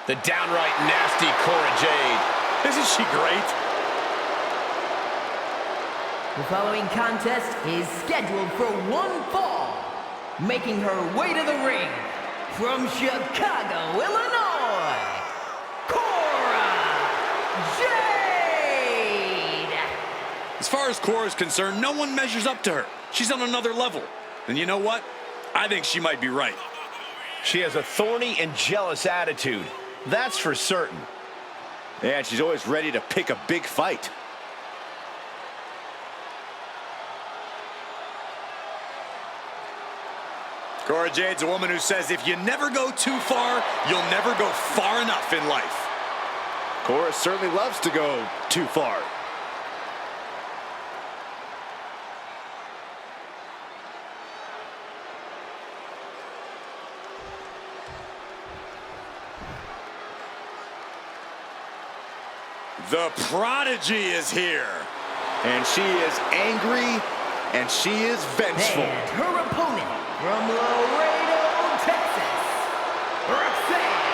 The downright nasty Cora Jade. Isn't she great? The following contest is scheduled for one fall. Making her way to the ring from Chicago, Illinois, Cora Jade! As far as Cora is concerned, no one measures up to her. She's on another level. And you know what? I think she might be right. She has a thorny and jealous attitude. That's for certain. And she's always ready to pick a big fight. Cora Jade's a woman who says if you never go too far, you'll never go far enough in life. Cora certainly loves to go too far. The prodigy is here. And she is angry, and she is vengeful. And her opponent from Laredo, Texas, Roxanne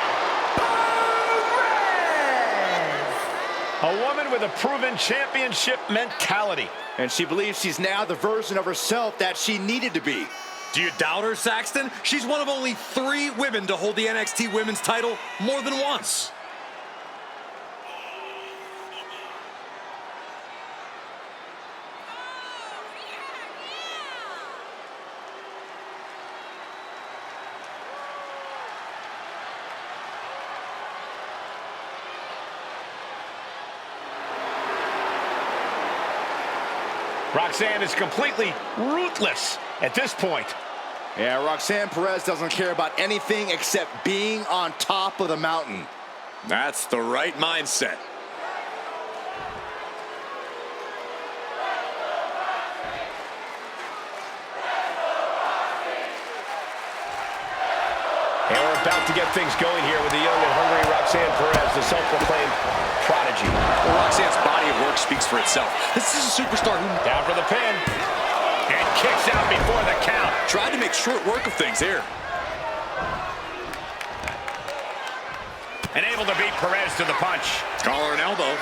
Perez! A woman with a proven championship mentality. And she believes she's now the version of herself that she needed to be. Do you doubt her, Saxton? She's one of only 3 women to hold the NXT Women's title more than once. Roxanne is completely ruthless at this point. Yeah, Roxanne Perez doesn't care about anything except being on top of the mountain. That's the right mindset. And we're about to get things going here with the young and hungry Roxanne Perez, the self-proclaimed prodigy. Well, Roxanne's body of work speaks for itself. This is a superstar who Down for the pin. And kicks out before the count. tried to make short work of things here. And able to beat Perez to the punch. Collar and elbow.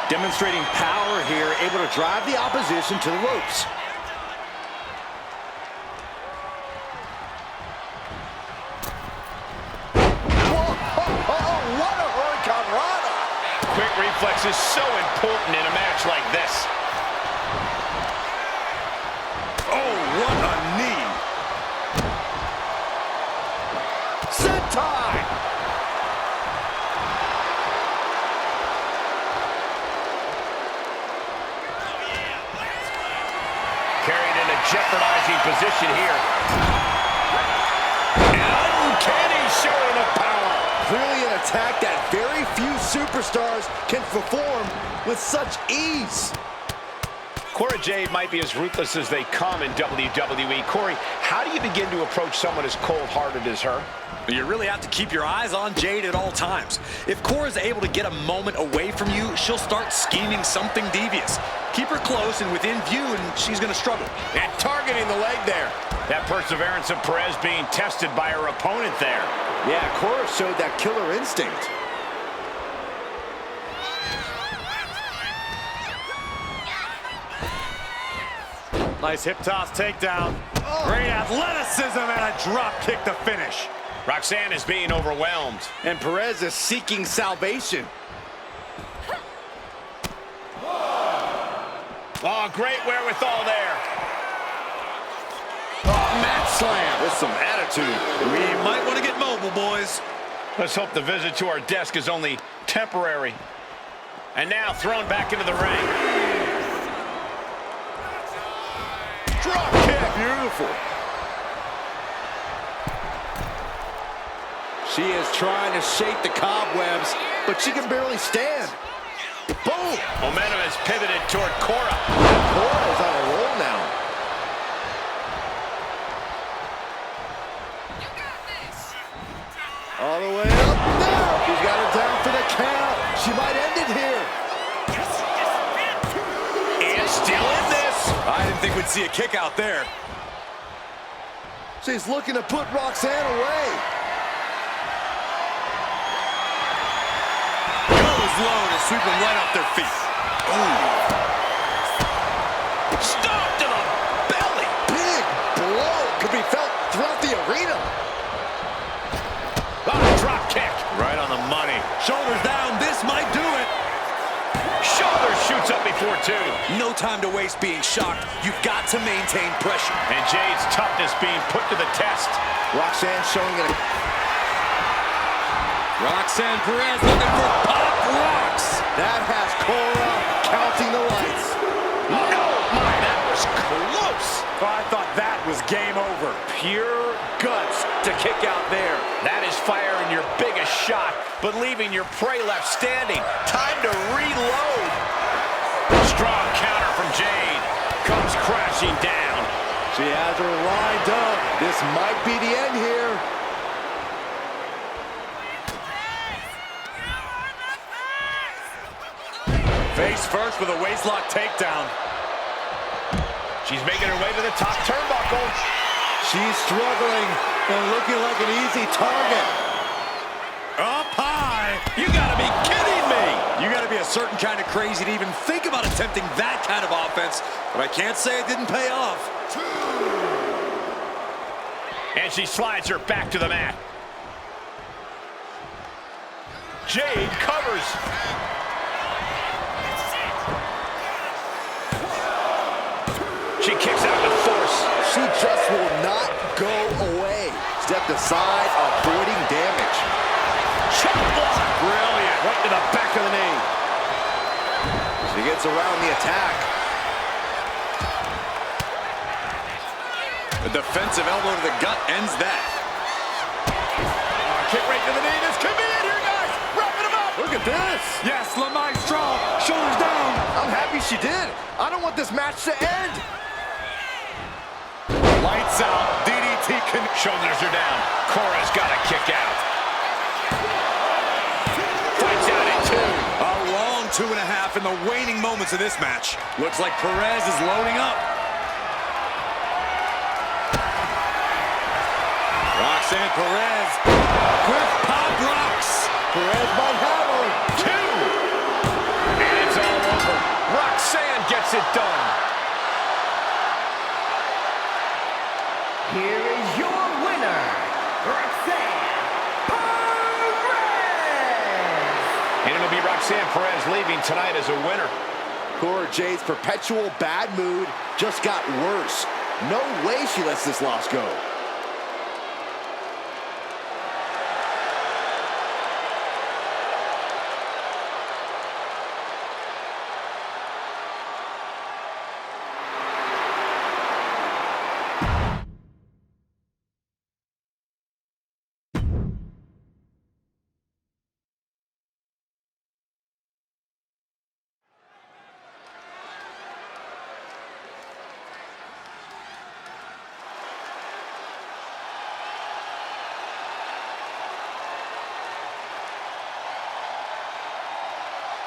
Demonstrating power here, able to drive the opposition to the ropes. Quick reflex is so important in a match like this. Oh, what a knee. Sentai! Carried in a jeopardizing position here. Uncanny showing of power. Clearly an attack that very few superstars can perform with such ease. Cora Jade might be as ruthless as they come in WWE. Corey, how do you begin to approach someone as cold-hearted as her? You really have to keep your eyes on Jade at all times. If Cora's able to get a moment away from you, she'll start scheming something devious. Keep her close and within view, and she's going to struggle. And targeting the leg there. That perseverance of Perez being tested by her opponent there. Yeah, Cora showed that killer instinct. Nice hip toss takedown. Great athleticism and a drop kick to finish. Roxanne is being overwhelmed. And Perez is seeking salvation. Oh, great wherewithal there. Mat slam with some attitude. We might want to get mobile, boys. Let's hope the visit to our desk is only temporary. And now thrown back into the ring. Drop kick. Beautiful. She is trying to shake the cobwebs, but she can barely stand. Boom! Momentum has pivoted toward Cora. Cora is on a roll now. All the way up. Now she's got her down for the count. She might end it here. And still in this. I didn't think we'd see a kick out there. She's looking to put Roxanne away. load and sweep them right off their feet. Ooh. Stop to the belly. Big blow could be felt throughout the arena. Drop kick. Right on the money. Shoulders down. This might do it. Shoulder shoots up before two. No time to waste being shocked. You've got to maintain pressure. And Jade's toughness being put to the test. Roxanne showing it. Roxanne Perez looking for pop rocks. That has Cora counting the lights. No, my, that was close. Oh, I thought that was game over. Pure guts to kick out there. That is firing your biggest shot, but leaving your prey left standing. Time to reload. Strong counter from Jade. Comes crashing down. She has her lined up. This might be the end here. Face first with a waistlock takedown. She's making her way to the top turnbuckle. She's struggling and looking like an easy target. Up high. You gotta be kidding me. You gotta be a certain kind of crazy to even think about attempting that kind of offense. But I can't say it didn't pay off. And she slides her back to the mat. Jade covers. She kicks out with force. She just will not go away. Stepped aside, avoiding damage. Chop block. Brilliant. Right to the back of the knee. She gets around the attack. The defensive elbow to the gut ends that. Kick right to the knee. This could be it here, guys. Wrapping him up. Look at this. Yes, La Maestro. Shoulders down. I'm happy she did. I don't want this match to end. Lights out. DDT can. Shoulders are down. Cora's got to kick out. Fights out in two. A long 2.5 in the waning moments of this match. Looks like Perez is loading up. Roxanne Perez with pop rocks. Perez might have her. Two. And it's all over. Roxanne gets it done. Here is your winner, Roxanne Perez! And it'll be Roxanne Perez leaving tonight as a winner. Cora Jade's perpetual bad mood just got worse. No way she lets this loss go.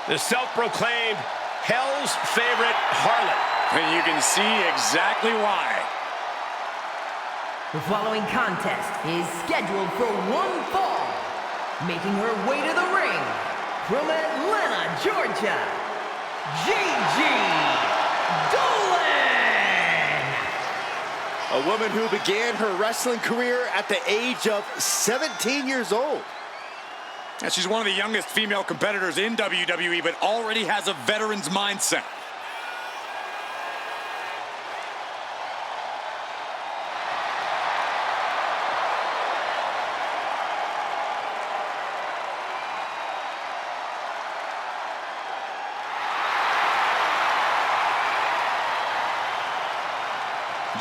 The self-proclaimed Hell's favorite harlot. And you can see exactly why. The following contest is scheduled for one fall. Making her way to the ring from Atlanta, Georgia, Gigi Dolin! A woman who began her wrestling career at the age of 17 years old. And she's one of the youngest female competitors in WWE, but already has a veteran's mindset.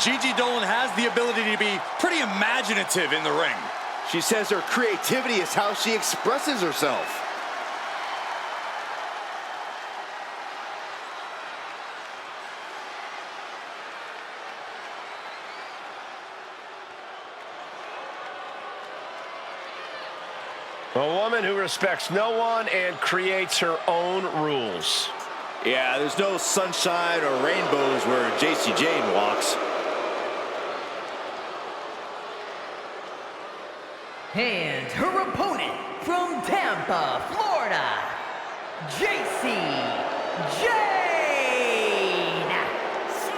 Gigi Dolin has the ability to be pretty imaginative in the ring. She says her creativity is how she expresses herself. A woman who respects no one and creates her own rules. Yeah, there's no sunshine or rainbows where Jacy Jane walks. And her opponent from Tampa, Florida, Jacy, Jade.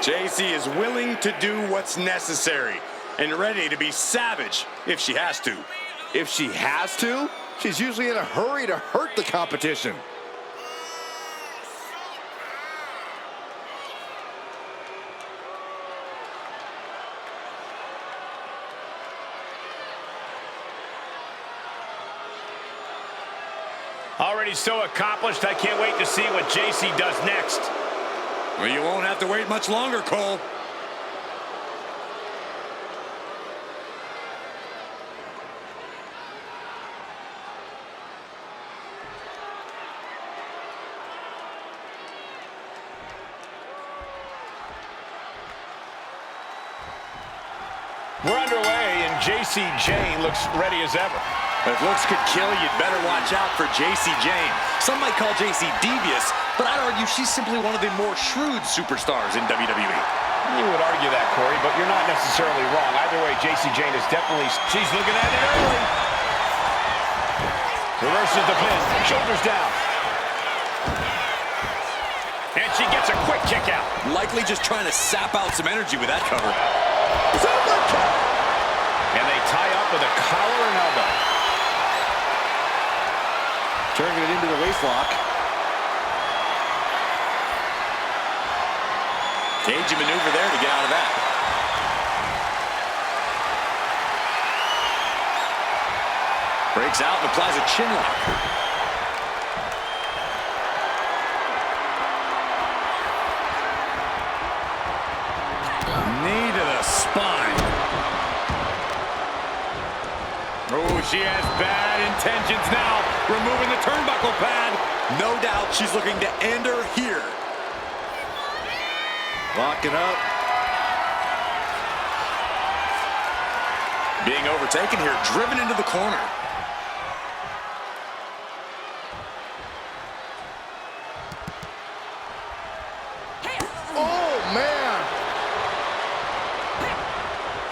Jacy is willing to do what's necessary and ready to be savage if she has to. If she has to, she's usually in a hurry to hurt the competition. Already so accomplished, I can't wait to see what Jacy does next. Well, you won't have to wait much longer, Cole. We're underway, and Jacy Jane looks ready as ever. If looks could kill, you'd better watch out for Jacy Jane. Some might call Jacy devious, but I'd argue she's simply one of the more shrewd superstars in WWE. You would argue that, Corey, but you're not necessarily wrong. Either way, Jacy Jane is definitely... She's looking at it early. Reverses the pin. Shoulders down. And she gets a quick kick out. Likely just trying to sap out some energy with that cover. And they tie up with a collar and elbow. Turning it into the waistlock. Cagey maneuver there to get out of that. Breaks out and applies a chin lock. Knee to the spine. Oh, she has bad intentions now. Removing the turnbuckle pad. No doubt she's looking to end her here. Locking up. Being overtaken here, driven into the corner. Oh, man.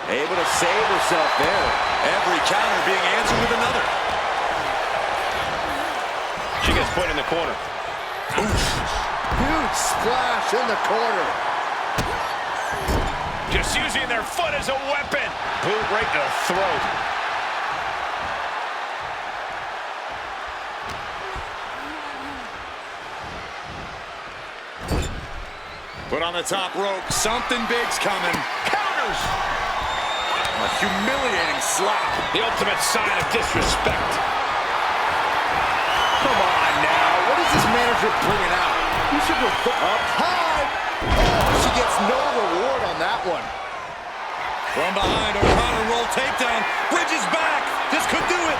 Able to save herself there. Every counter being answered with another. She gets put in the corner. Oof. Huge splash in the corner. Just using their foot as a weapon. Boot right to the throat. Put on the top rope. Something big's coming. Counters. A humiliating slap. The ultimate sign of disrespect. Come on now. What is this manager bringing out? You should go up high. Oh, she gets no reward on that one. From behind, O'Connor roll takedown. Bridges back. This could do it.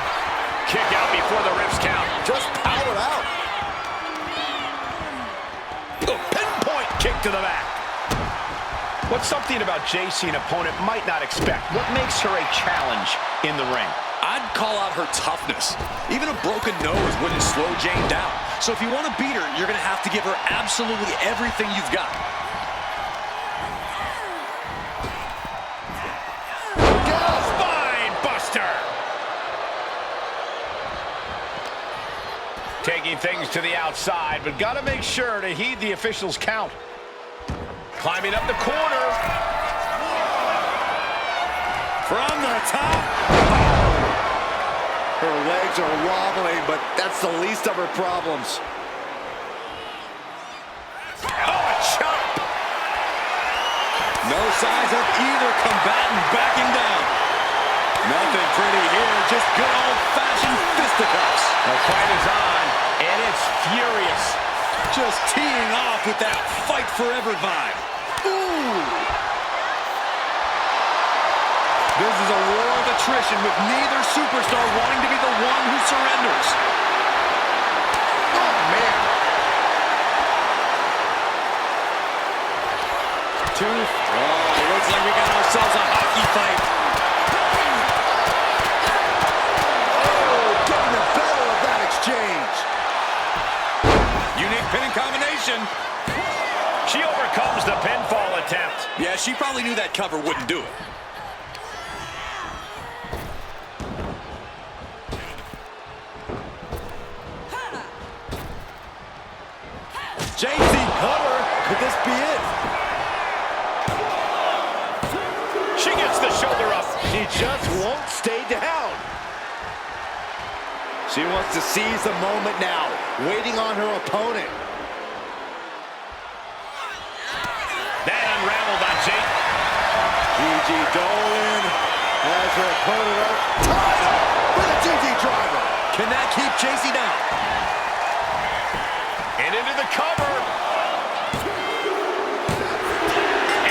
Kick out before the refs count. Just powered out. A pinpoint kick to the back. What's something about Jacy an opponent might not expect? What makes her a challenge in the ring? I'd call out her toughness. Even a broken nose wouldn't slow Jane down. So if you want to beat her, you're going to have to give her absolutely everything you've got. Spine buster. Taking things to the outside, but got to make sure to heed the officials' count. Climbing up the corner. From the top. Her legs are wobbling, but that's the least of her problems. Oh, a chop. No signs of either combatant backing down. Nothing pretty here, just good old-fashioned fisticuffs. The fight is on, and it's furious. Just teeing off with that fight forever vibe. Ooh! This is a war of attrition with neither superstar wanting to be the one who surrenders. Oh, man. Oh, looks like we got ourselves a hockey fight. Oh, getting the better of that exchange. Unique pinning combination. She overcomes the pinfall attempt. Yeah, she probably knew that cover wouldn't do it. She gets the shoulder up. She just won't stay down. She wants to seize the moment now, waiting on her opponent. That unraveled on Jade. Gigi Dolin has her opponent up. Tied up with a Gigi driver. Can that keep Jacy down? And into the cover.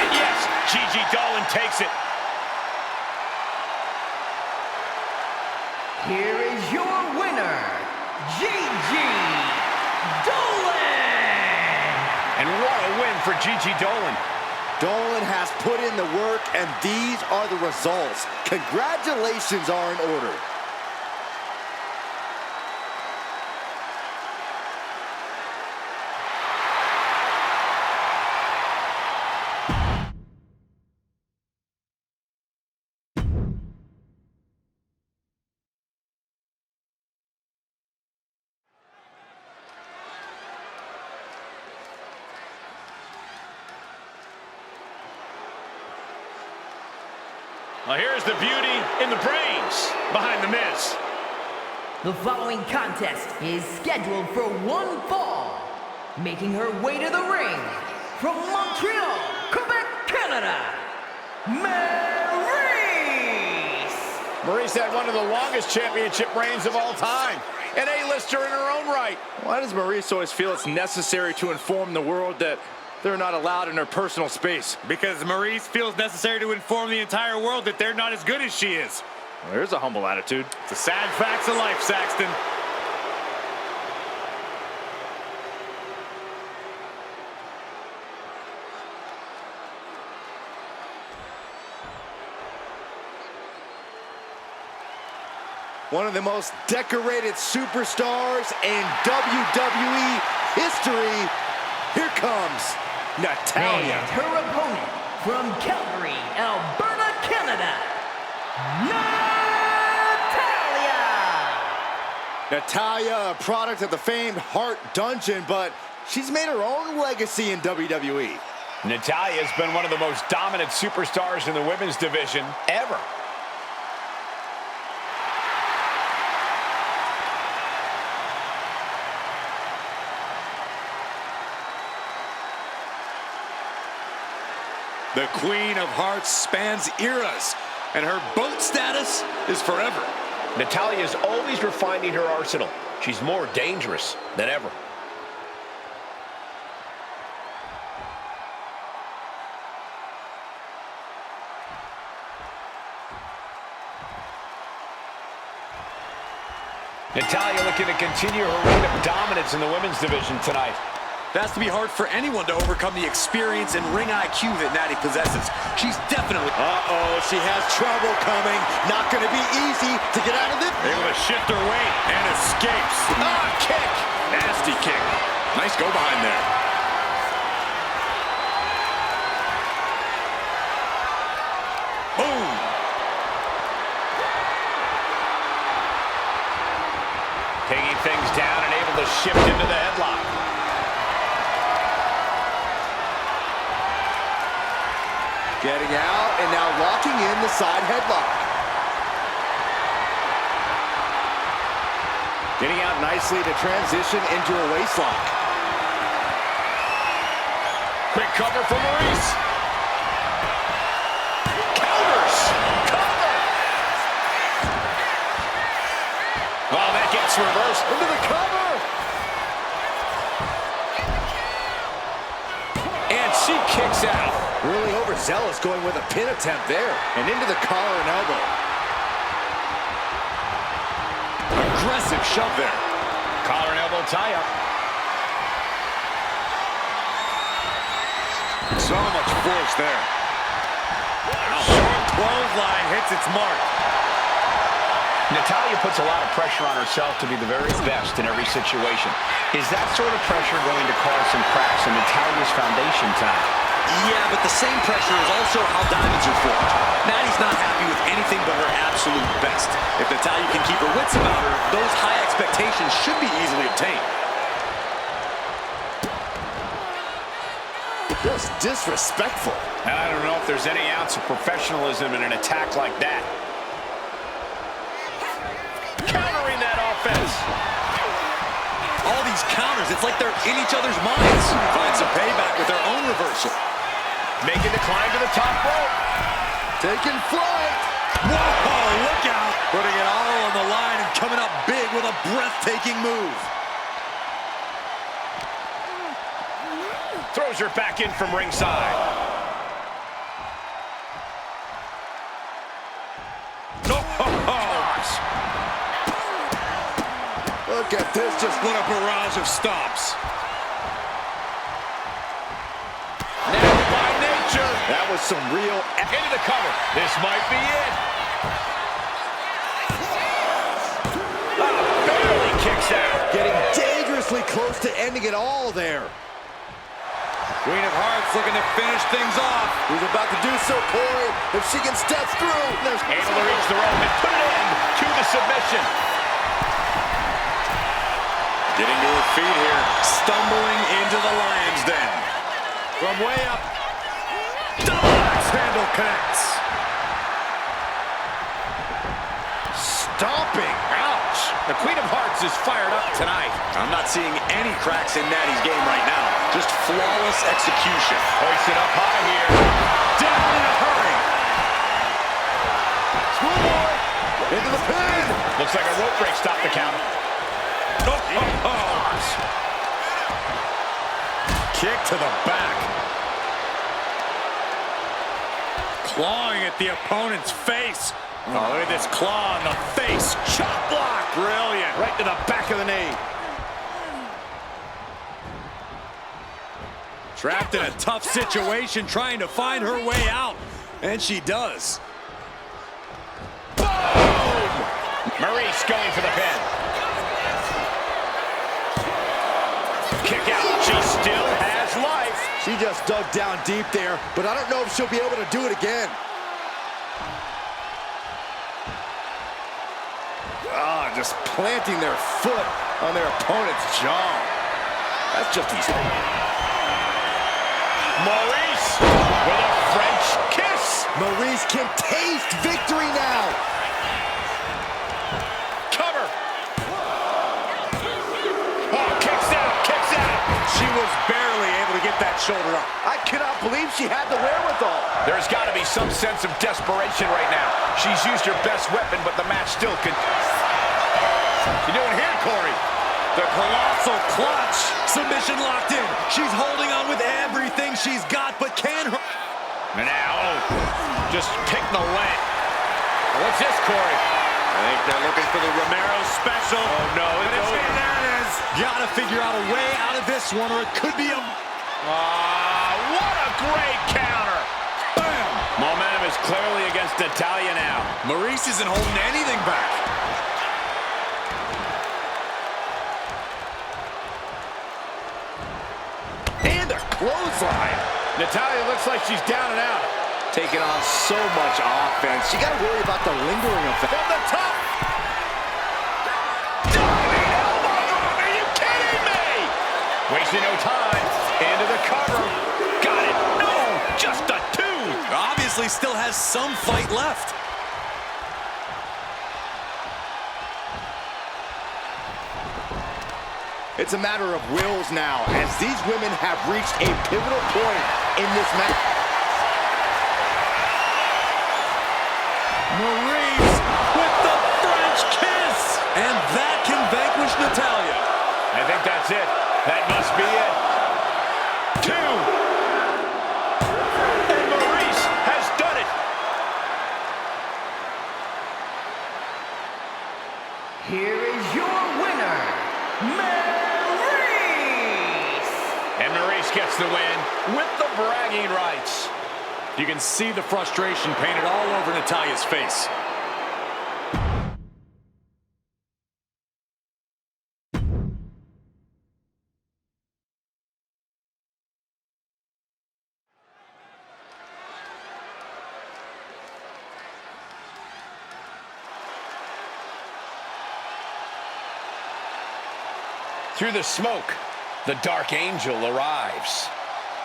And yes, Gigi Dolin takes it. Here is your winner, Gigi Dolin! And what a win for Gigi Dolin. Dolin has put in the work, and these are the results. Congratulations are in order. Well, here's the beauty in the brains behind the Miz. The following contest is scheduled for one fall. Making her way to the ring, from Montreal, Quebec, Canada, Maryse! Maryse had one of the longest championship reigns of all time. An A-lister in her own right. Why does Maryse always feel it's necessary to inform the world that they're not allowed in her personal space? Because Maryse feels necessary to inform the entire world that they're not as good as she is. Well, there's a humble attitude. It's the sad facts of life, Saxton. One of the most decorated superstars in WWE history. Here comes Natalya. And her opponent, from Calgary, Alberta, Canada, Natalya! Natalya, a product of the famed Heart Dungeon, but she's made her own legacy in WWE. Natalya has been one of the most dominant superstars in the women's division ever. The Queen of Hearts spans eras, and her boat status is forever. Natalya is always refining her arsenal. She's more dangerous than ever. Natalya looking to continue her reign of dominance in the women's division tonight. It has to be hard for anyone to overcome the experience and ring IQ that Natty possesses. She's definitely... Uh-oh, she has trouble coming. Not going to be easy to get out of this. able to shift her weight and escapes. Ah, kick! Nasty kick. Nice go behind there. Boom! Taking things down and able to shift into the headlock. Getting out and now locking in the side headlock. Getting out nicely to transition into a waistlock. Quick cover for Maryse. Counters. Cover. Oh, that gets reversed. Into the cover. And she kicks out. Really overzealous going with a pin attempt there. And into the collar and elbow. Aggressive shove there. Collar and elbow tie-up. So much force there. Short clothesline hits its mark. Natalya puts a lot of pressure on herself to be the very best in every situation. Is that sort of pressure going to cause some cracks in Natalya's foundation tonight? Yeah, but the same pressure is also how diamonds are formed. Natty's not happy with anything but her absolute best. If Natalya can keep her wits about her, those high expectations should be easily obtained. Just disrespectful. I don't know if there's any ounce of professionalism in an attack like that. Countering that offense. All these counters, it's like they're in each other's minds. Find some payback with their own reversal. Making the climb to the top rope. Taking flight. Whoa, look out. Putting it all on the line and coming up big with a breathtaking move. Throws her back in from ringside. No. Look at this, just What a barrage of stomps. Now by nature. that was some real. Into the cover. This might be it. Barely kicks out. Getting dangerously close to ending it all there. Queen of Hearts looking to finish things off. He's about to do so, Corey. If she can step through. Able to reach the rope and put an end to the submission. Getting to her feet here. Stumbling into the lion's den. From way up. Double axe handle connects. Stomping. Ouch. The Queen of Hearts is fired up tonight. I'm not seeing any cracks in Natty's game right now. Just flawless execution. Hoisted up high here. Down in a hurry. Schoolboy into the pin. Looks like a rope break stopped the count. Kick to the back. Clawing at the opponent's face. Oh, look at this claw in the face. Chop block. Brilliant. Right to the back of the knee. Trapped in a tough situation, trying to find her way out. And she does. Boom! Maryse going for the pin. Kick out. She still has life. She just dug down deep there, but I don't know if she'll be able to do it again. Just planting their foot on their opponent's jaw. That's just easy. Maryse with a French kiss. Maryse can taste victory now. Cover. Oh, kicks out, kicks out. She was barely able to get that shoulder up. I cannot believe she had the wherewithal. There's got to be some sense of desperation right now. She's used her best weapon, but the match still can. You doing here, Corey? The colossal clutch. Submission locked in. She's holding on with everything she's got, but can her... Now, just pick the leg. What's this, Corey? I think they're looking for the Romero special. Oh, no, it's over. There it is. Gotta figure out a way out of this one, or it could be a... What a great counter. Bam! Momentum is clearly against Natalya now. Maryse isn't holding anything back. And a clothesline. Natalya looks like she's down and out. Taking on so much offense. You got to worry about the lingering effect. From the top. Diving elbow drop. Are you kidding me? Wasting no time. Into the cover. Got it. No, just a two. Obviously still has some fight left. It's a matter of wills now, as these women have reached a pivotal point in this match. Maryse with the French kiss. And that can vanquish Natalya. I think that's it. That must be it. Two. And Maryse has done it. Here is your winner, Maryse! And Maryse gets the win with the bragging rights. You can see the frustration painted all over Natalya's face. Through the smoke, the Dark Angel arrives.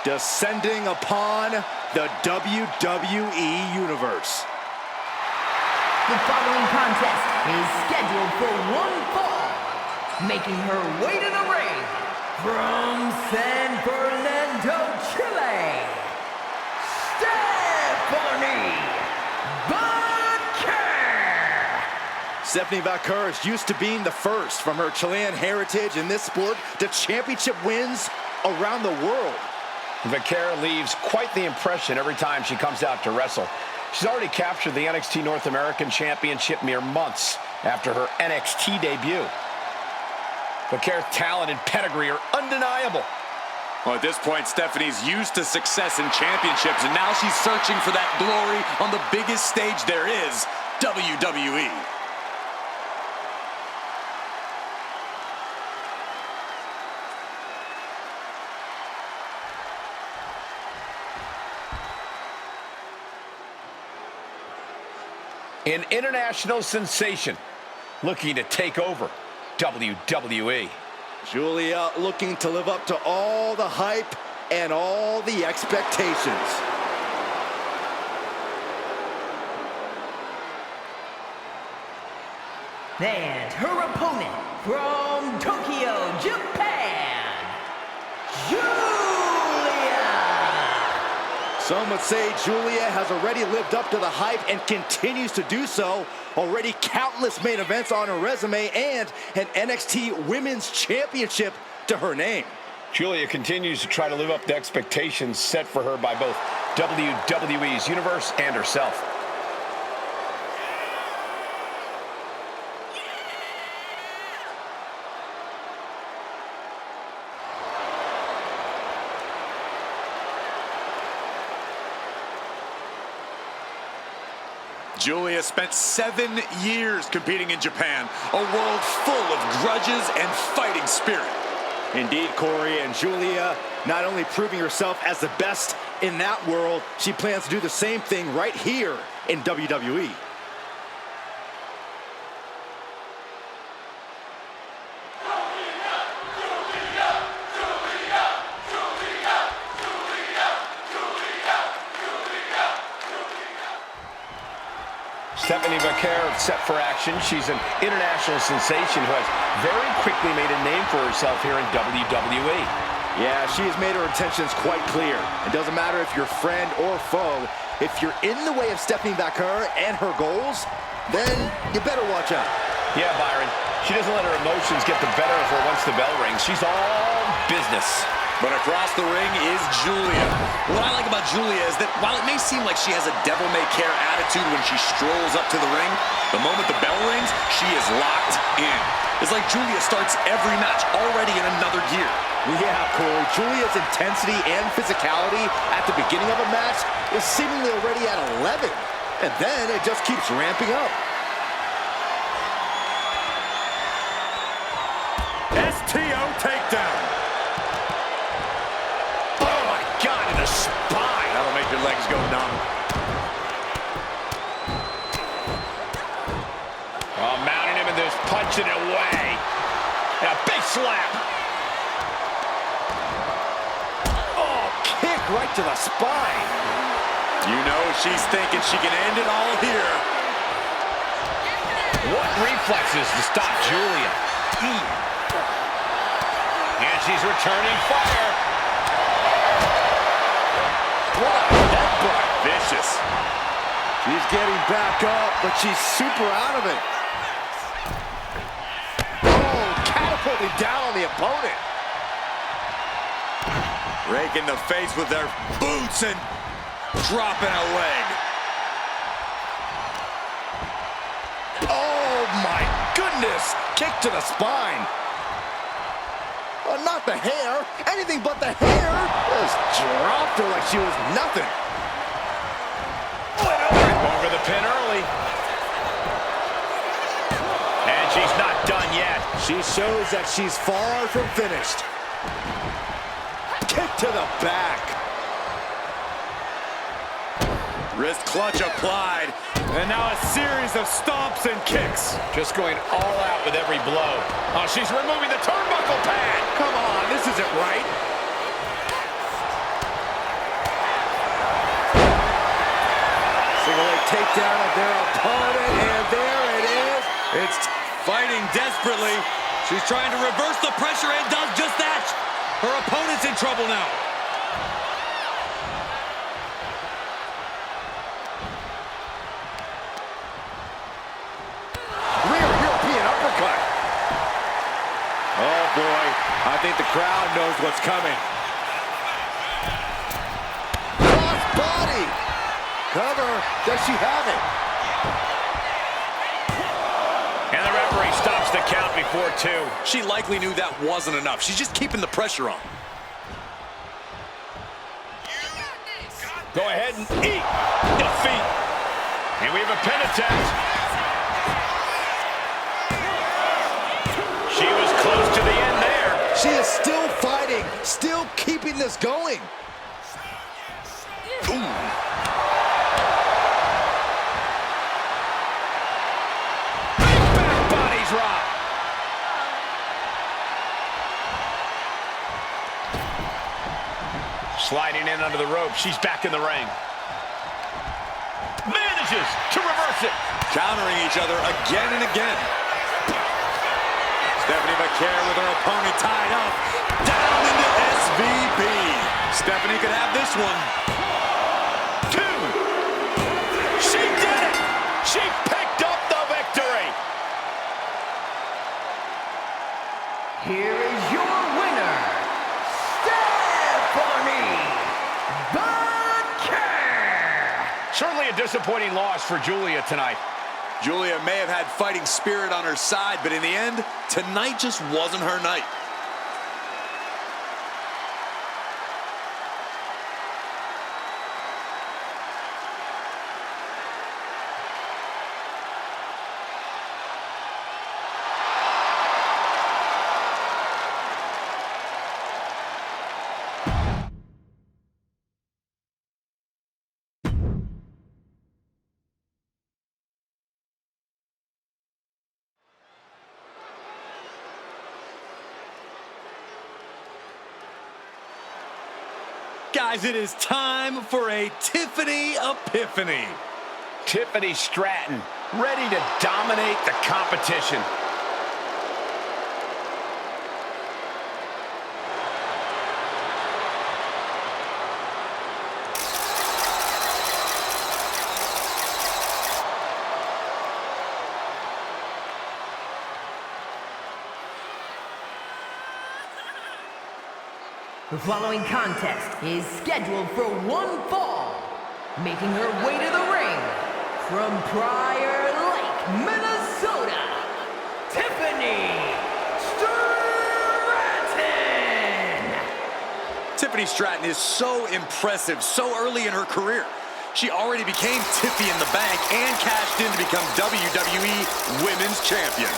descending upon the WWE Universe. The following contest is scheduled for one fall. Making her way to the ring from San Fernando, Chile, Stephanie Vaquer. Stephanie Vaquer is used to being the first from her Chilean heritage in this sport to championship wins around the world. Vaquer leaves quite the impression every time she comes out to wrestle. She's already captured the NXT North American Championship mere months after her NXT debut. Vaquer's talent and pedigree are undeniable. Well, at this point, Stephanie's used to success in championships, and now she's searching for that glory on the biggest stage there is, WWE. An international sensation looking to take over WWE. Gulia looking to live up to all the hype and all the expectations. And her opponent from Tokyo, Japan, Gulia. Some would say Gulia has already lived up to the hype and continues to do so. Already countless main events on her resume and an NXT Women's Championship to her name. Gulia continues to try to live up to expectations set for her by both WWE's universe and herself. Gulia spent 7 years competing in Japan, a world full of grudges and fighting spirit. Indeed, Corey, and Gulia not only proving herself as the best in that world, she plans to do the same thing right here in WWE. Stephanie Vaquer set for action. She's an international sensation who has very quickly made a name for herself here in WWE. Yeah, she has made her intentions quite clear. It doesn't matter if you're friend or foe. If you're in the way of Stephanie Vaquer and her goals, then you better watch out. Yeah, Byron. She doesn't let her emotions get the better of her once the bell rings. She's all business. But across the ring is Gulia. What I like about Gulia is that while it may seem like she has a devil-may-care attitude when she strolls up to the ring, the moment the bell rings, she is locked in. It's like Gulia starts every match already in another gear. Yeah, Corey, Julia's intensity and physicality at the beginning of a match is seemingly already at 11. And then it just keeps ramping up. STO takedown. Oh, my God, in the spine. That'll make your legs go numb. Oh, mounting him and just punching it away. And a big slap. Oh, kick right to the spine. You know she's thinking she can end it all here. What reflexes to stop Gulia. And she's returning fire. What a headbutt. Vicious. She's getting back up, but she's super out of it. Oh, catapulting down on the opponent. Raking the face with their boots and dropping a leg. Oh, my goodness. Kick to the spine. Oh, not the hair. Anything but the hair. Just dropped her like she was nothing. Over the pin early. And she's not done yet. She shows that she's far from finished. Kick to the back. Wrist clutch applied. And now a series of stomps and kicks. Just going all out with every blow. Oh, she's removing the turnbuckle pad. Come on, this isn't right. takedown of their opponent, and there it is. It's fighting desperately. She's trying to reverse the pressure and does just that. Her opponent's in trouble now. Rear European uppercut. Oh boy, I think the crowd knows what's coming. Cross body. Cover. Does she have it? And the referee stops the count before 2. She likely knew that wasn't enough. She's just keeping the pressure on. Go ahead and eat defeat. And we have a pin attempt. She was close to the end there. She is still fighting, still keeping this going. Ooh. Drop. Sliding in under the rope. She's back in the ring. Manages to reverse it. Countering each other again and again. Stephanie Vaquer with her opponent tied up. Down into SVB. Stephanie could have this one. 2. She did it. She picked up the victory. Here is your winner, Stephanie Vaquer. Certainly a disappointing loss for Gulia tonight. Gulia may have had fighting spirit on her side, but in the end, tonight just wasn't her night. Guys, it is time for a Tiffany epiphany. Tiffany Stratton, ready to dominate the competition. The following contest is scheduled for one fall. Making her way to the ring from Prior Lake, Minnesota, Tiffany Stratton. Tiffany Stratton is so impressive so early in her career. She already became Tiffy in the Bank and cashed in to become WWE Women's Champion.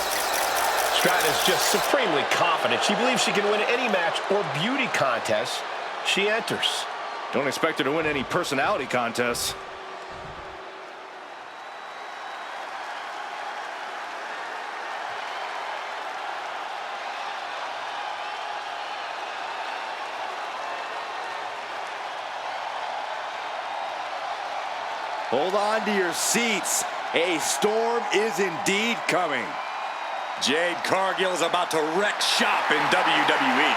Stratton is just supremely confident. She believes she can win any match or beauty contest she enters. Don't expect her to win any personality contests. Hold on to your seats. A storm is indeed coming. Jade Cargill is about to wreck shop in WWE.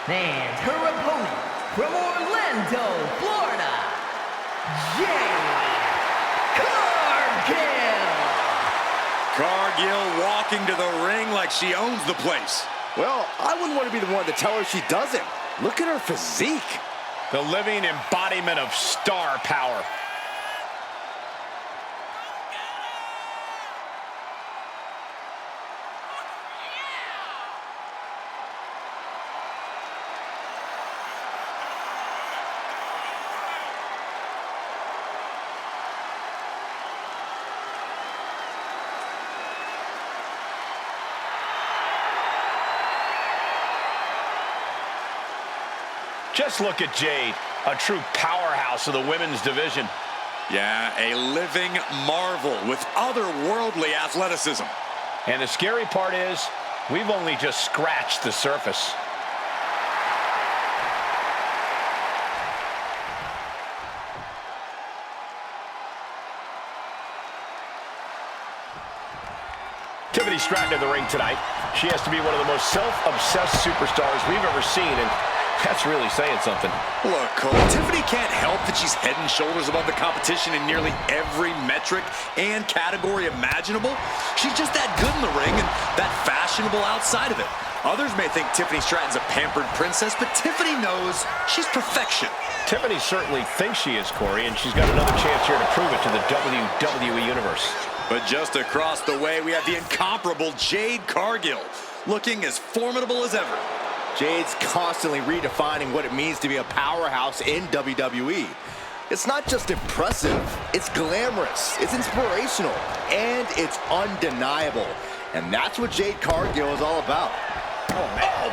And her opponent from Orlando, Florida, Jade Cargill. Cargill walking to the ring like she owns the place. Well, I wouldn't want to be the one to tell her she doesn't. Look at her physique. The living embodiment of star power. Just look at Jade, a true powerhouse of the women's division. Yeah, a living marvel with otherworldly athleticism. And the scary part is, We've only just scratched the surface. Tiffany Stratton in the ring tonight. She has to be one of the most self-obsessed superstars we've ever seen, and that's really saying something. Look, Cole, Tiffany can't help that she's head and shoulders above the competition in nearly every metric and category imaginable. She's just that good in the ring and that fashionable outside of it. Others may think Tiffany Stratton's a pampered princess, but Tiffany knows she's perfection. Tiffany certainly thinks she is, Corey, and she's got another chance here to prove it to the WWE Universe. But just across the way, we have the incomparable Jade Cargill, looking as formidable as ever. Jade's constantly redefining what it means to be a powerhouse in WWE. It's not just impressive, it's glamorous, it's inspirational, and it's undeniable. And that's what Jade Cargill is all about. Oh, man.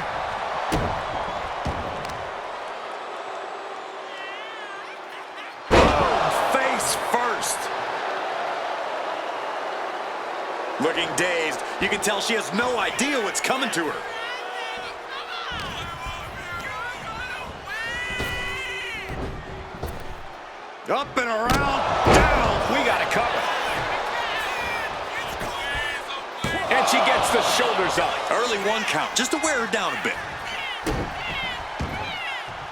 Oh, face first. Looking dazed, you can tell she has no idea what's coming to her. Up and around, down. We got to cover. And she gets the shoulders up. Early one count, just to wear her down a bit.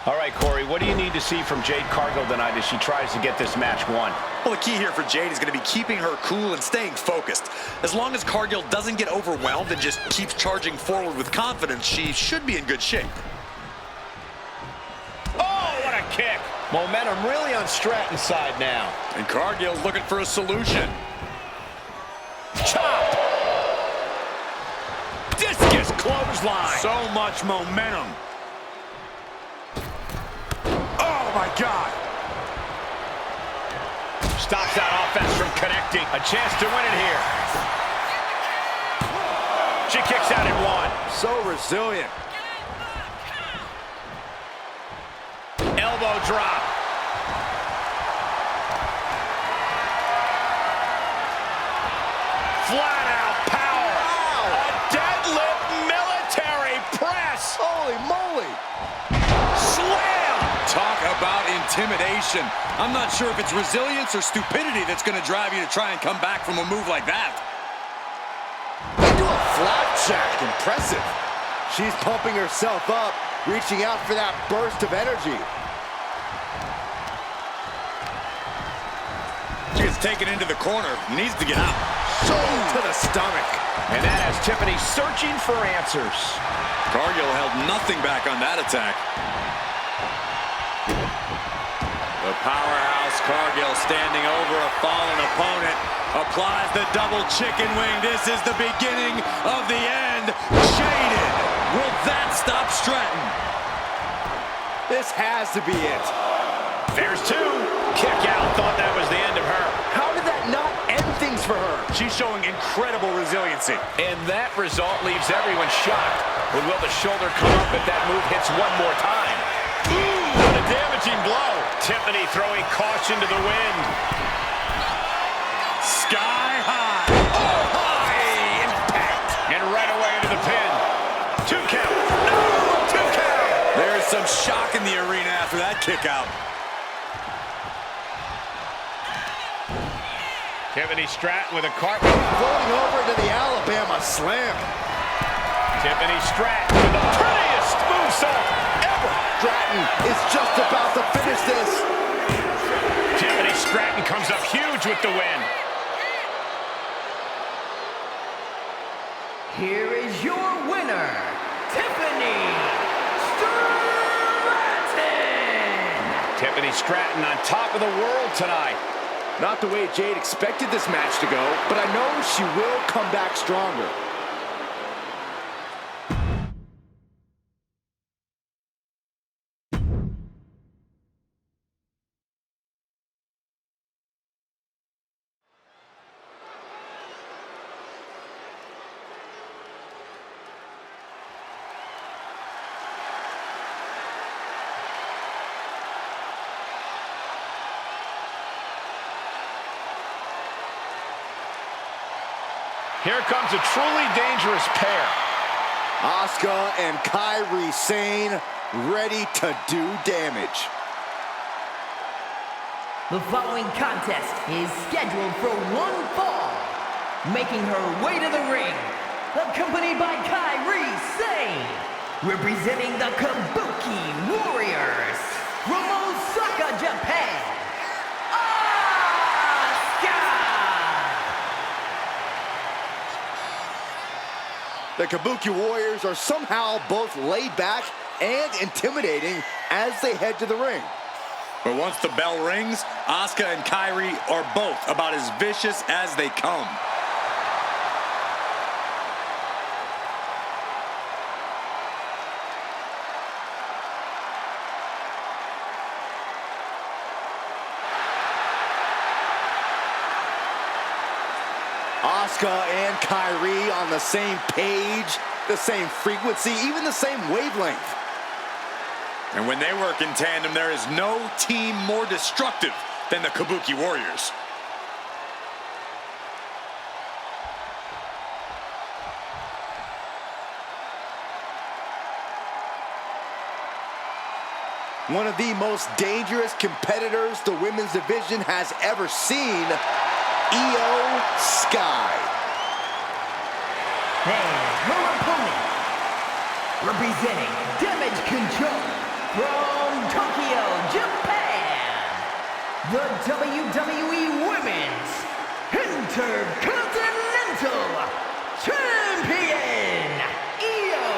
All right, Corey, what do you need to see from Jade Cargill tonight as she tries to get this match won? Well, the key here for Jade is going to be keeping her cool and staying focused. As long as Cargill doesn't get overwhelmed and just keeps charging forward with confidence, she should be in good shape. Oh, what a kick. Momentum really on Stratton's side now. And Cargill's looking for a solution. Chop! Discus clothesline. So much momentum. Oh, my God. Stops that offense from connecting. A chance to win it here. She kicks out at one. So resilient. Elbow drop. Flat out power. Wow. A deadlift military press. Holy moly. Slam. Talk about intimidation. I'm not sure if it's resilience or stupidity that's going to drive you to try and come back from a move like that. Into a flapjack. Impressive. She's pumping herself up, reaching out for that burst of energy. She gets taken into the corner. Needs to get out. Shoulder to the stomach. And that has Tiffany searching for answers. Cargill held nothing back on that attack. The powerhouse Cargill standing over a fallen opponent. Applies the double chicken wing. This is the beginning of the end. Jaded. Will that stop Stratton? This has to be it. There's two. Kick out. Thought that was the end of her. How did that not end things for her? She's showing incredible resiliency. And that result leaves everyone shocked. But will the shoulder come up if that move hits one more time? Ooh, what a damaging blow. Tiffany throwing caution to the wind. Sky high. Oh, high impact. And right away into the pin. 2 count. No, 2 count. There's some shock in the arena after that kick out. Tiffany Stratton with a cartwheel. Floating over to the Alabama slam. Tiffany Stratton with the prettiest moonsault ever. Stratton is just about to finish this. Tiffany Stratton comes up huge with the win. Here is your winner, Tiffany Stratton! Tiffany Stratton on top of the world tonight. Not the way Jade expected this match to go, but I know she will come back stronger. Here comes a truly dangerous pair. Asuka and Kairi Sane ready to do damage. The following contest is scheduled for one fall. Making her way to the ring, accompanied by Kairi Sane, representing the Kabuki Warriors from Osaka, Japan, Asuka! The Kabuki Warriors are somehow both laid back and intimidating as they head to the ring. But once the bell rings, Asuka and Kairi are both about as vicious as they come. Asuka and Kairi on the same page, the same frequency, even the same wavelength. And when they work in tandem, there is no team more destructive than the Kabuki Warriors. One of the most dangerous competitors the women's division has ever seen, Io Sky. And her opponent, representing Damage Control from Tokyo, Japan, the WWE Women's Intercontinental Champion, Io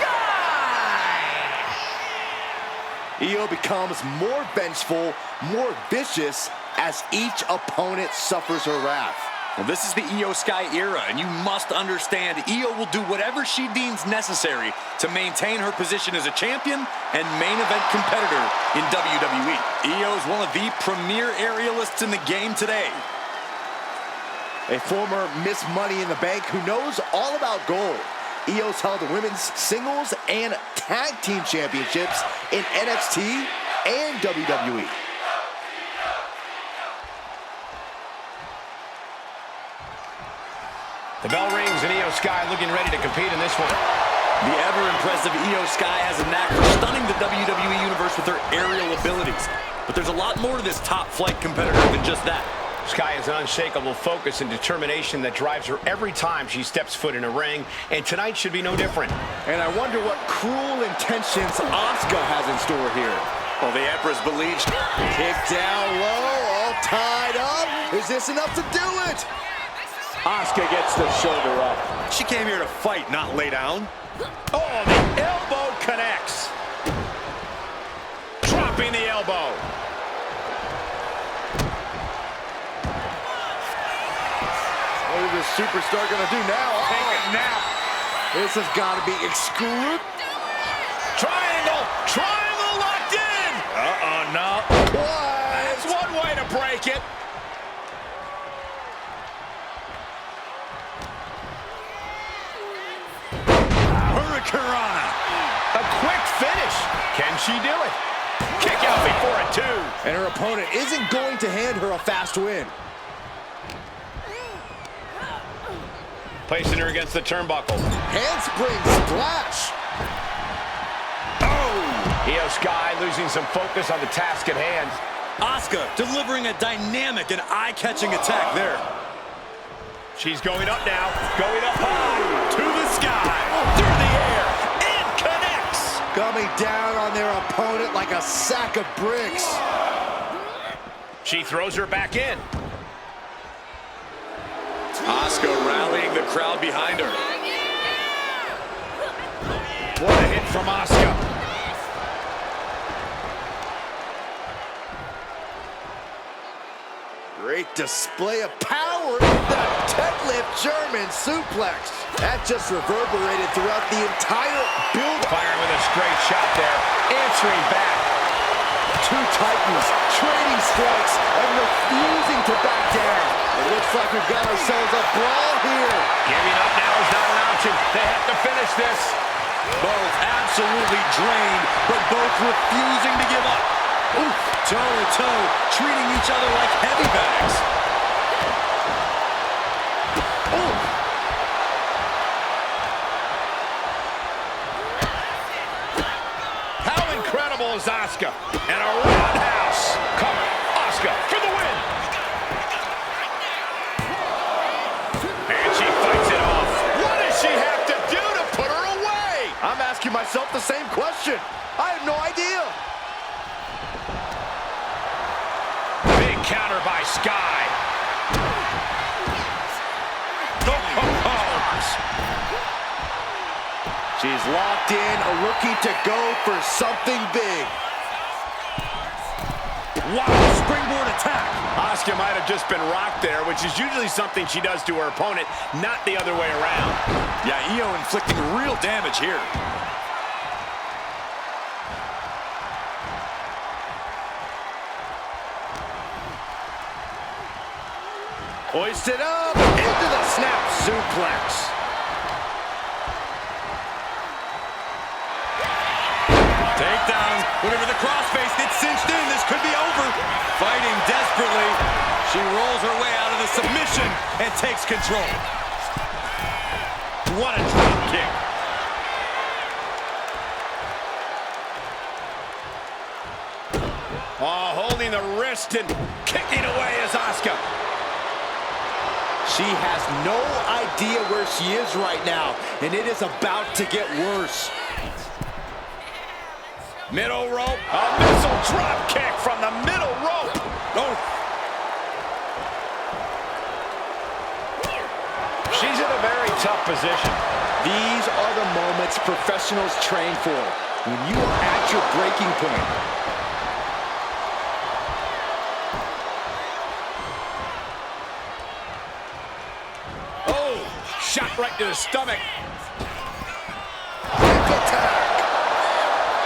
Sky. Io becomes more vengeful, more vicious as each opponent suffers her wrath. Well, this is the Io Sky era, and you must understand Io will do whatever she deems necessary to maintain her position as a champion and main event competitor in WWE. Io is one of the premier aerialists in the game today. A former Miss Money in the Bank who knows all about gold. Io's held the women's singles and tag team championships in NXT and WWE. The bell rings and Io Sky looking ready to compete in this one. The ever-impressive Io Sky has a knack for stunning the WWE Universe with her aerial abilities. But there's a lot more to this top-flight competitor than just that. Sky has an unshakable focus and determination that drives her every time she steps foot in a ring, and tonight should be no different. And I wonder what cruel intentions Asuka has in store here. Well, the Empress believes... Kick down low, all tied up. Is this enough to do it? Asuka gets the shoulder up. She came here to fight, not lay down. Oh, the elbow connects. Dropping the elbow. What is this superstar gonna do now? Take a nap. This has got to be exclusive. Triangle. Triangle locked in. No. What? That's one way to break it. Hurricanrana. A quick finish. Can she do it? Kick out before a two. And her opponent isn't going to hand her a fast win. Placing her against the turnbuckle. Handspring splash. Oh! Io Sky losing some focus on the task at hand. Asuka delivering a dynamic and eye-catching attack there. She's going up now. Going up high. To the sky. Through the air. It connects. Coming down on their opponent like a sack of bricks. She throws her back in. Asuka rallying the crowd behind her. What a hit from Asuka. Great display of power. The deadlift German suplex. That just reverberated throughout the entire build. Firing with a straight shot there. Answering back. Two Titans trading strikes and refusing to back down. It looks like we've got ourselves a brawl here. Giving up now is not an option. They have to finish this. Both absolutely drained, but both refusing to give up. Oof, toe-to-toe, treating each other like heavy bags. incredible as Asuka. And a roundhouse. Cover. Asuka for the win. And she fights it off. What does she have to do to put her away? I'm asking myself the same question. I have no idea. Big counter by Sky. She's locked in, looking to go for something big. Wow, springboard attack. Asuka might have just been rocked there, which is usually something she does to her opponent, not the other way around. Yeah, Io inflicting real damage here. Hoisted up, into the snap suplex. Takedown. Whenever the crossface gets cinched in, this could be over. Fighting desperately. She rolls her way out of the submission and takes control. What a drop kick. Oh, holding the wrist and kicking away is Asuka. She has no idea where she is right now, and it is about to get worse. Middle rope, a missile drop kick from the middle rope. Oh. She's in a very tough position. These are the moments professionals train for, when you are at your breaking point. Oh, shot right to the stomach.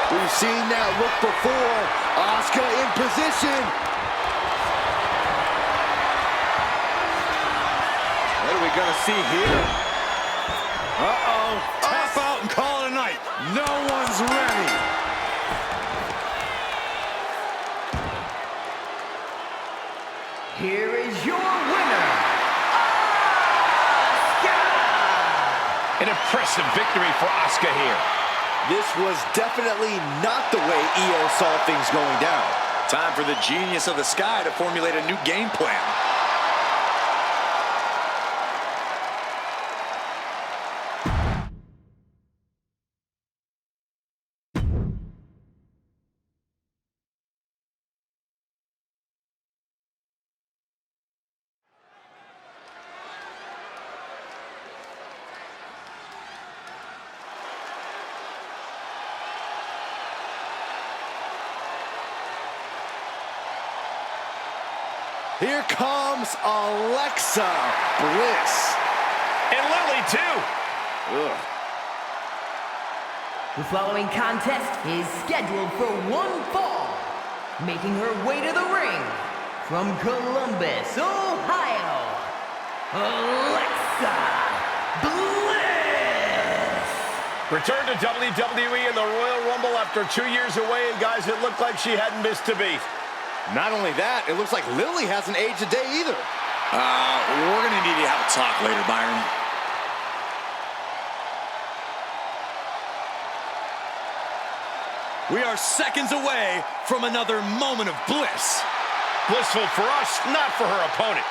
We've seen that look before. Asuka in position. What are we going to see here? Uh-oh. Tap out and call it a night. No one's ready. Here is your winner, Asuka! An impressive victory for Asuka here. This was definitely not the way Io saw things going down. Time for the genius of the Sky to formulate a new game plan. Here comes Alexa Bliss. And Lily, too. Ugh. The following contest is scheduled for one fall. Making her way to the ring from Columbus, Ohio, Alexa Bliss. Returned to WWE in the Royal Rumble after 2 years away, and guys, it looked like she hadn't missed a beat. Not only that, it looks like Lily hasn't aged a day either. We're going to need to have a talk later, Byron. We are seconds away from another moment of bliss. Blissful for us, not for her opponent.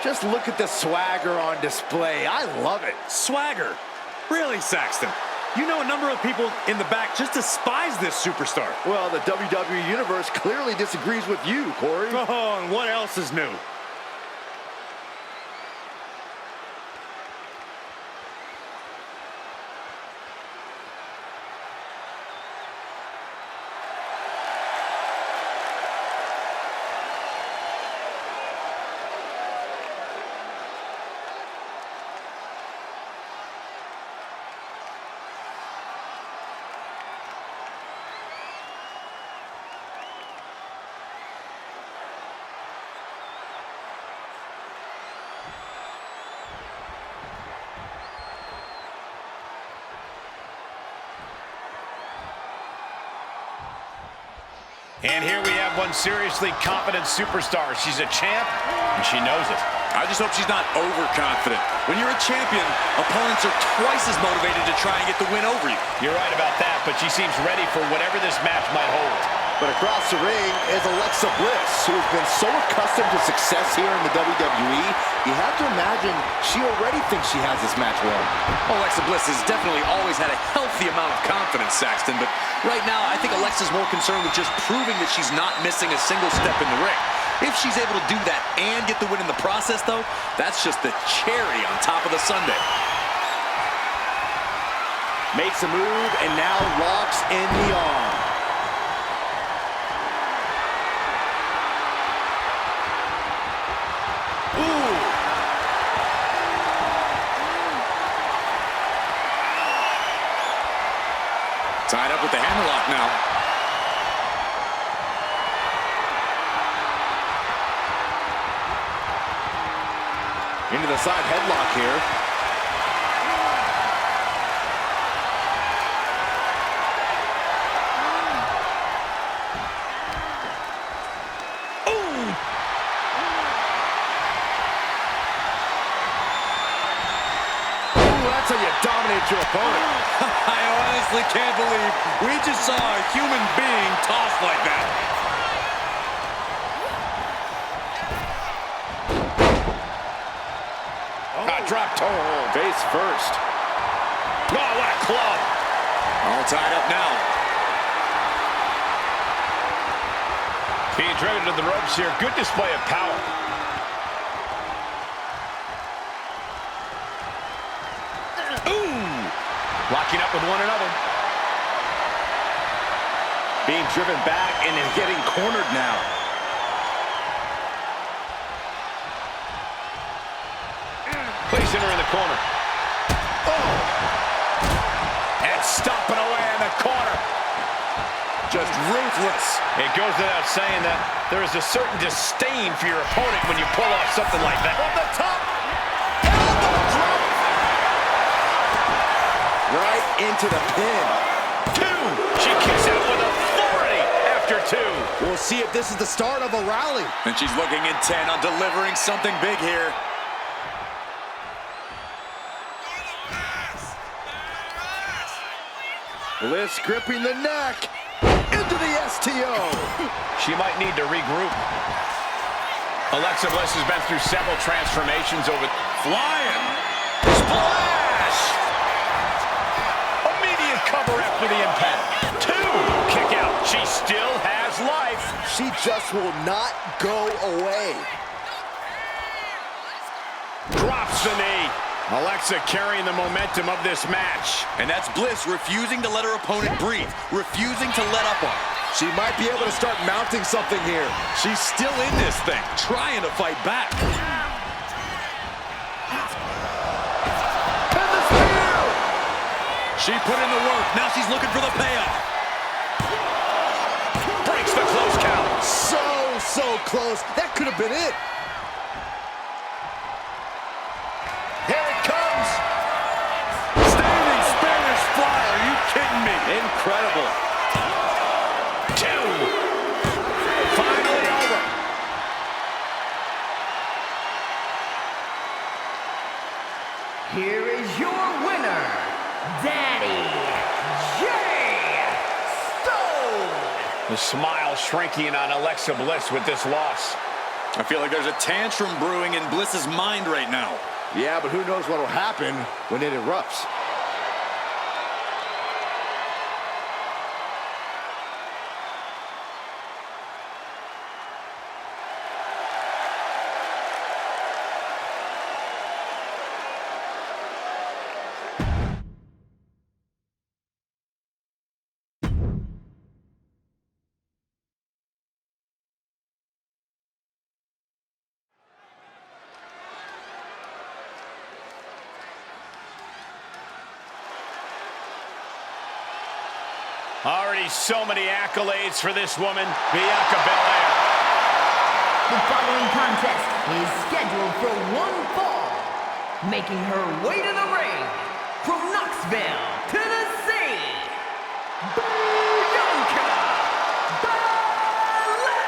Just look at the swagger on display. I love it. Swagger? Really, Saxton? You know a number of people in the back just despise this superstar. Well, the WWE Universe clearly disagrees with you, Corey. Oh, and what else is new? And here we have one seriously confident superstar. She's a champ, and she knows it. I just hope she's not overconfident. When you're a champion, opponents are twice as motivated to try and get the win over you. You're right about that, but she seems ready for whatever this match might hold. But across the ring is Alexa Bliss, who has been so accustomed to success here in the WWE, you have to imagine she already thinks she has this match won. Alexa Bliss has definitely always had a healthy amount of confidence, Saxton, but right now I think Alexa's more concerned with just proving that she's not missing a single step in the ring. If she's able to do that and get the win in the process, though, that's just the cherry on top of the sundae. Makes a move and now locks in the arm. Tied up with the hammerlock now. Into the side headlock here. That's how you dominate your opponent. I honestly can't believe we just saw a human being tossed like that. Drop toe hold. Face first. Oh, what a club. All tied up now. Being driven to the ropes here. Good display of power. Locking up with one another. Being driven back and is getting cornered now. Placing her in the corner. Oh! And stomping away in the corner. Just ruthless. It goes without saying that there is a certain disdain for your opponent when you pull off something like that. From the top. Elbow drop. Right into the pin. 2. She kicks out with authority after 2. We'll see if this is the start of a rally. And she's looking intent on delivering something big here. Bliss gripping the neck. Into the STO. She might need to regroup. Alexa Bliss has been through several transformations over... Flying. Splash! Immediate cover after the impact. 2. Kick out. She still has life. She just will not go away. Drops the knee. Alexa carrying the momentum of this match. And that's Bliss refusing to let her opponent breathe, refusing to let up on her. She might be able to start mounting something here. She's still in this thing, trying to fight back. And the spear! She put in the work, now she's looking for the payoff. Breaks the close count. So close. That could have been it. Here it comes. Standing Spanish fly, are you kidding me? Incredible. 2. Finally over. Here is your winner, Daddy Jade Stone. The smile shrinking on Alexa Bliss with this loss. I feel like there's a tantrum brewing in Bliss's mind right now. Yeah, but who knows what will happen when it erupts. Already so many accolades for this woman, Bianca Belair. The following contest is scheduled for one fall. Making her way to the ring from Knoxville, Tennessee, Bianca Belair!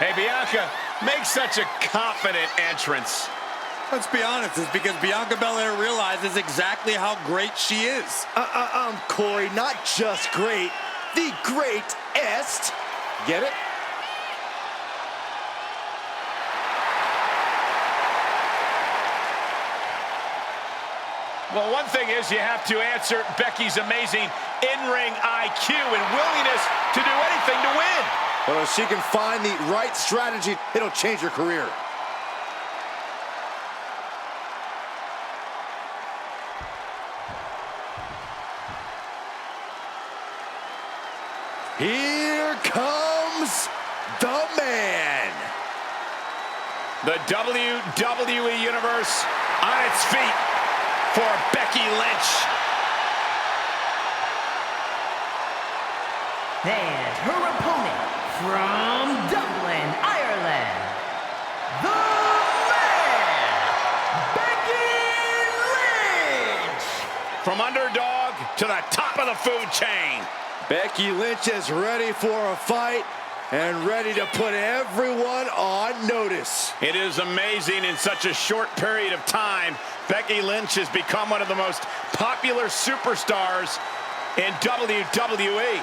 Hey, Bianca, make such a confident entrance. Let's be honest, it's because Bianca Belair realizes exactly how great she is. Corey, not just great, the greatest. Get it? Well, one thing is you have to answer Becky's amazing in-ring IQ and willingness to do anything to win. Well, if she can find the right strategy, it'll change her career. Here comes the man. The WWE Universe on its feet for Becky Lynch. And her opponent from Dublin, Ireland, the man, Becky Lynch. From underdog to the top of the food chain. Becky Lynch is ready for a fight and ready to put everyone on notice. It is amazing in such a short period of time, Becky Lynch has become one of the most popular superstars in WWE.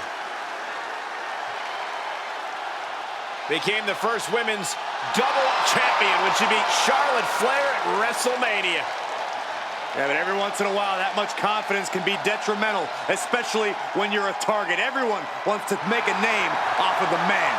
Became the first women's double champion when she beat Charlotte Flair at WrestleMania. Yeah, but every once in a while, that much confidence can be detrimental, especially when you're a target. Everyone wants to make a name off of the man.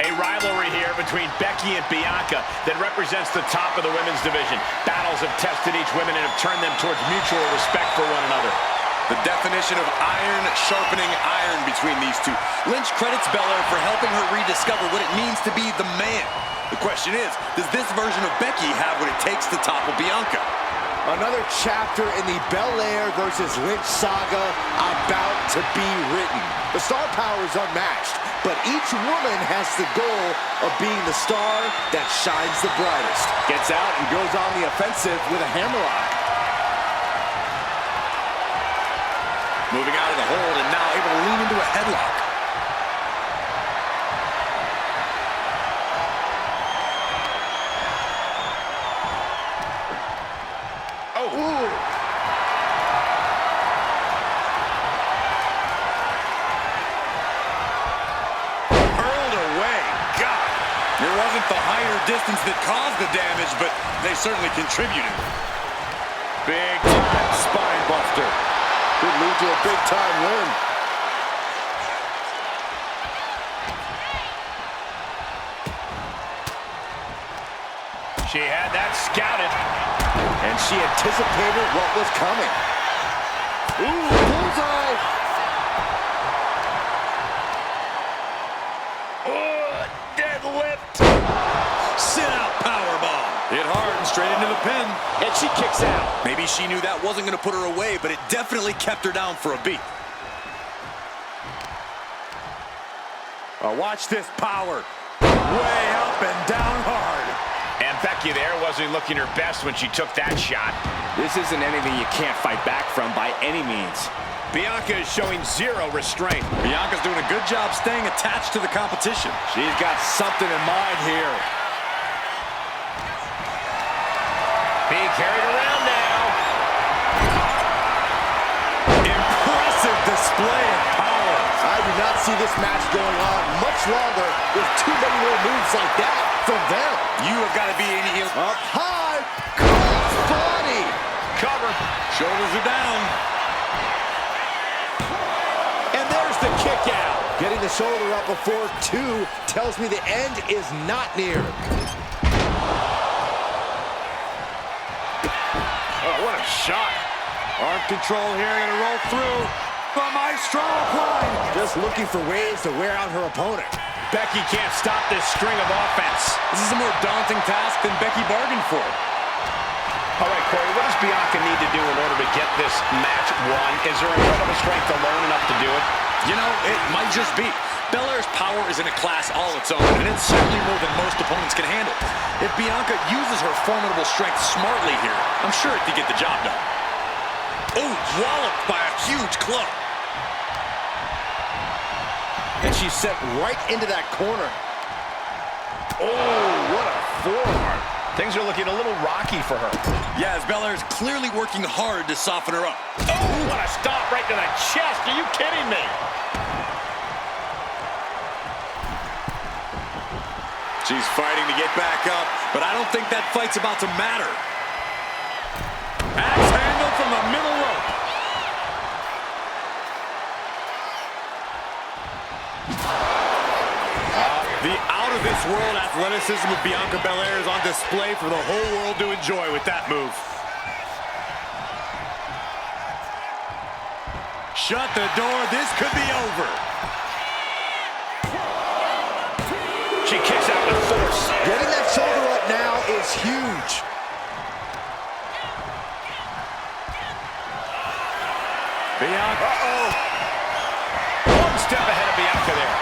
A rivalry here between Becky and Bianca that represents the top of the women's division. Battles have tested each women and have turned them towards mutual respect for one another. The definition of iron sharpening iron between these two. Lynch credits Belair for helping her rediscover what it means to be the man. The question is, does this version of Becky have what it takes to topple Bianca? Another chapter in the Belair versus Lynch saga about to be written. The star power is unmatched, but each woman has the goal of being the star that shines the brightest. Gets out and goes on the offensive with a hammerlock. Moving out of the hold and now able to lean into a headlock. The higher distance that caused the damage, but they certainly contributed. Big time spine buster. Could lead to a big time win. She had that scouted. And she anticipated what was coming. Ooh, bullseye! Sit-out powerbomb. Hit hard and straight into the pin. And she kicks out. Maybe she knew that wasn't going to put her away, but it definitely kept her down for a beat. Watch this power. Way up and down hard. And Becky Becky there wasn't looking her best when she took that shot. This isn't anything you can't fight back from by any means. Bianca is showing zero restraint. Bianca's doing a good job staying attached to the competition. She's got something in mind here. Being carried around now. Impressive display of power. I do not see this match going on much longer with too many more moves like that from them. You have got to be in here. Up high, cross body. Cover. Shoulders are down. And there's the kick out. Getting the shoulder up before two tells me the end is not near. Oh, what a shot. Arm control here, gonna roll through. The Maestro applied. Just looking for ways to wear out her opponent. Becky can't stop this string of offense. This is a more daunting task than Becky bargained for. All right, Corey, what does Bianca need to do in order to get this match won? Is her incredible strength alone enough to do it? You know, it might just be. Belair's power is in a class all its own, and it's certainly more than most opponents can handle. If Bianca uses her formidable strength smartly here, I'm sure it could get the job done. Oh, walloped by a huge club. And she's set right into that corner. Oh, what a forearm. Things are looking a little rocky for her. Yeah, as Belair's clearly working hard to soften her up. Oh, what a stop right to the chest. Are you kidding me? She's fighting to get back up, but I don't think that fight's about to matter. Axe handle from the middle rope. The out-of-this-world athleticism of Bianca Belair is on display for the whole world to enjoy with that move. Shut the door. This could be over. She kicks out with force. Getting that shoulder up now is huge. Bianca. Uh-oh. One step ahead of Bianca there.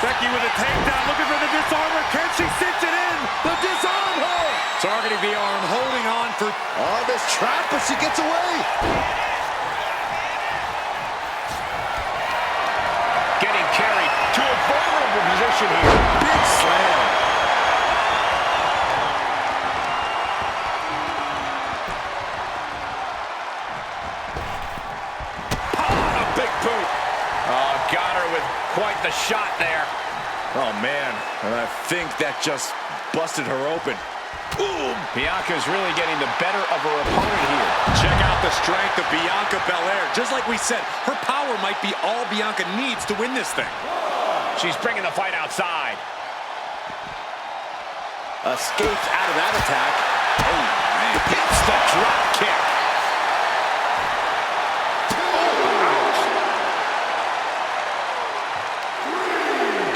Becky with a takedown, looking for the disarmer. Can she cinch it in? The disarm her. Targeting the arm, holding on for... On this trap, but she gets away. Getting carried to a vulnerable position here. Big slam. Oh, a big boot. Oh, got her with quite the shot there. Oh, man. And I think that just busted her open. Boom! Bianca's really getting the better of her opponent here. Check out the strength of Bianca Belair. Just like we said, her power might be all Bianca needs to win this thing. She's bringing the fight outside. Escapes out of that attack. Oh, man. Gets the drop kick.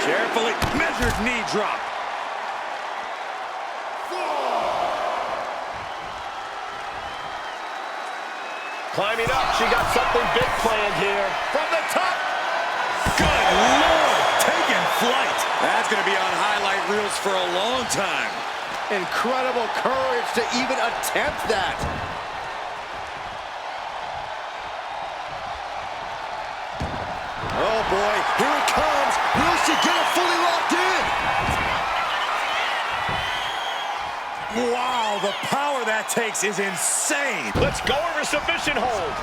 Carefully measured knee drop. Climbing up, she got something big planned here. From the top. Good Lord, taking flight. That's going to be on highlight reels for a long time. Incredible courage to even attempt that. Oh boy, here it comes. Will she get it fully locked in? Wow, the power that takes is insane. Let's go over submission hold.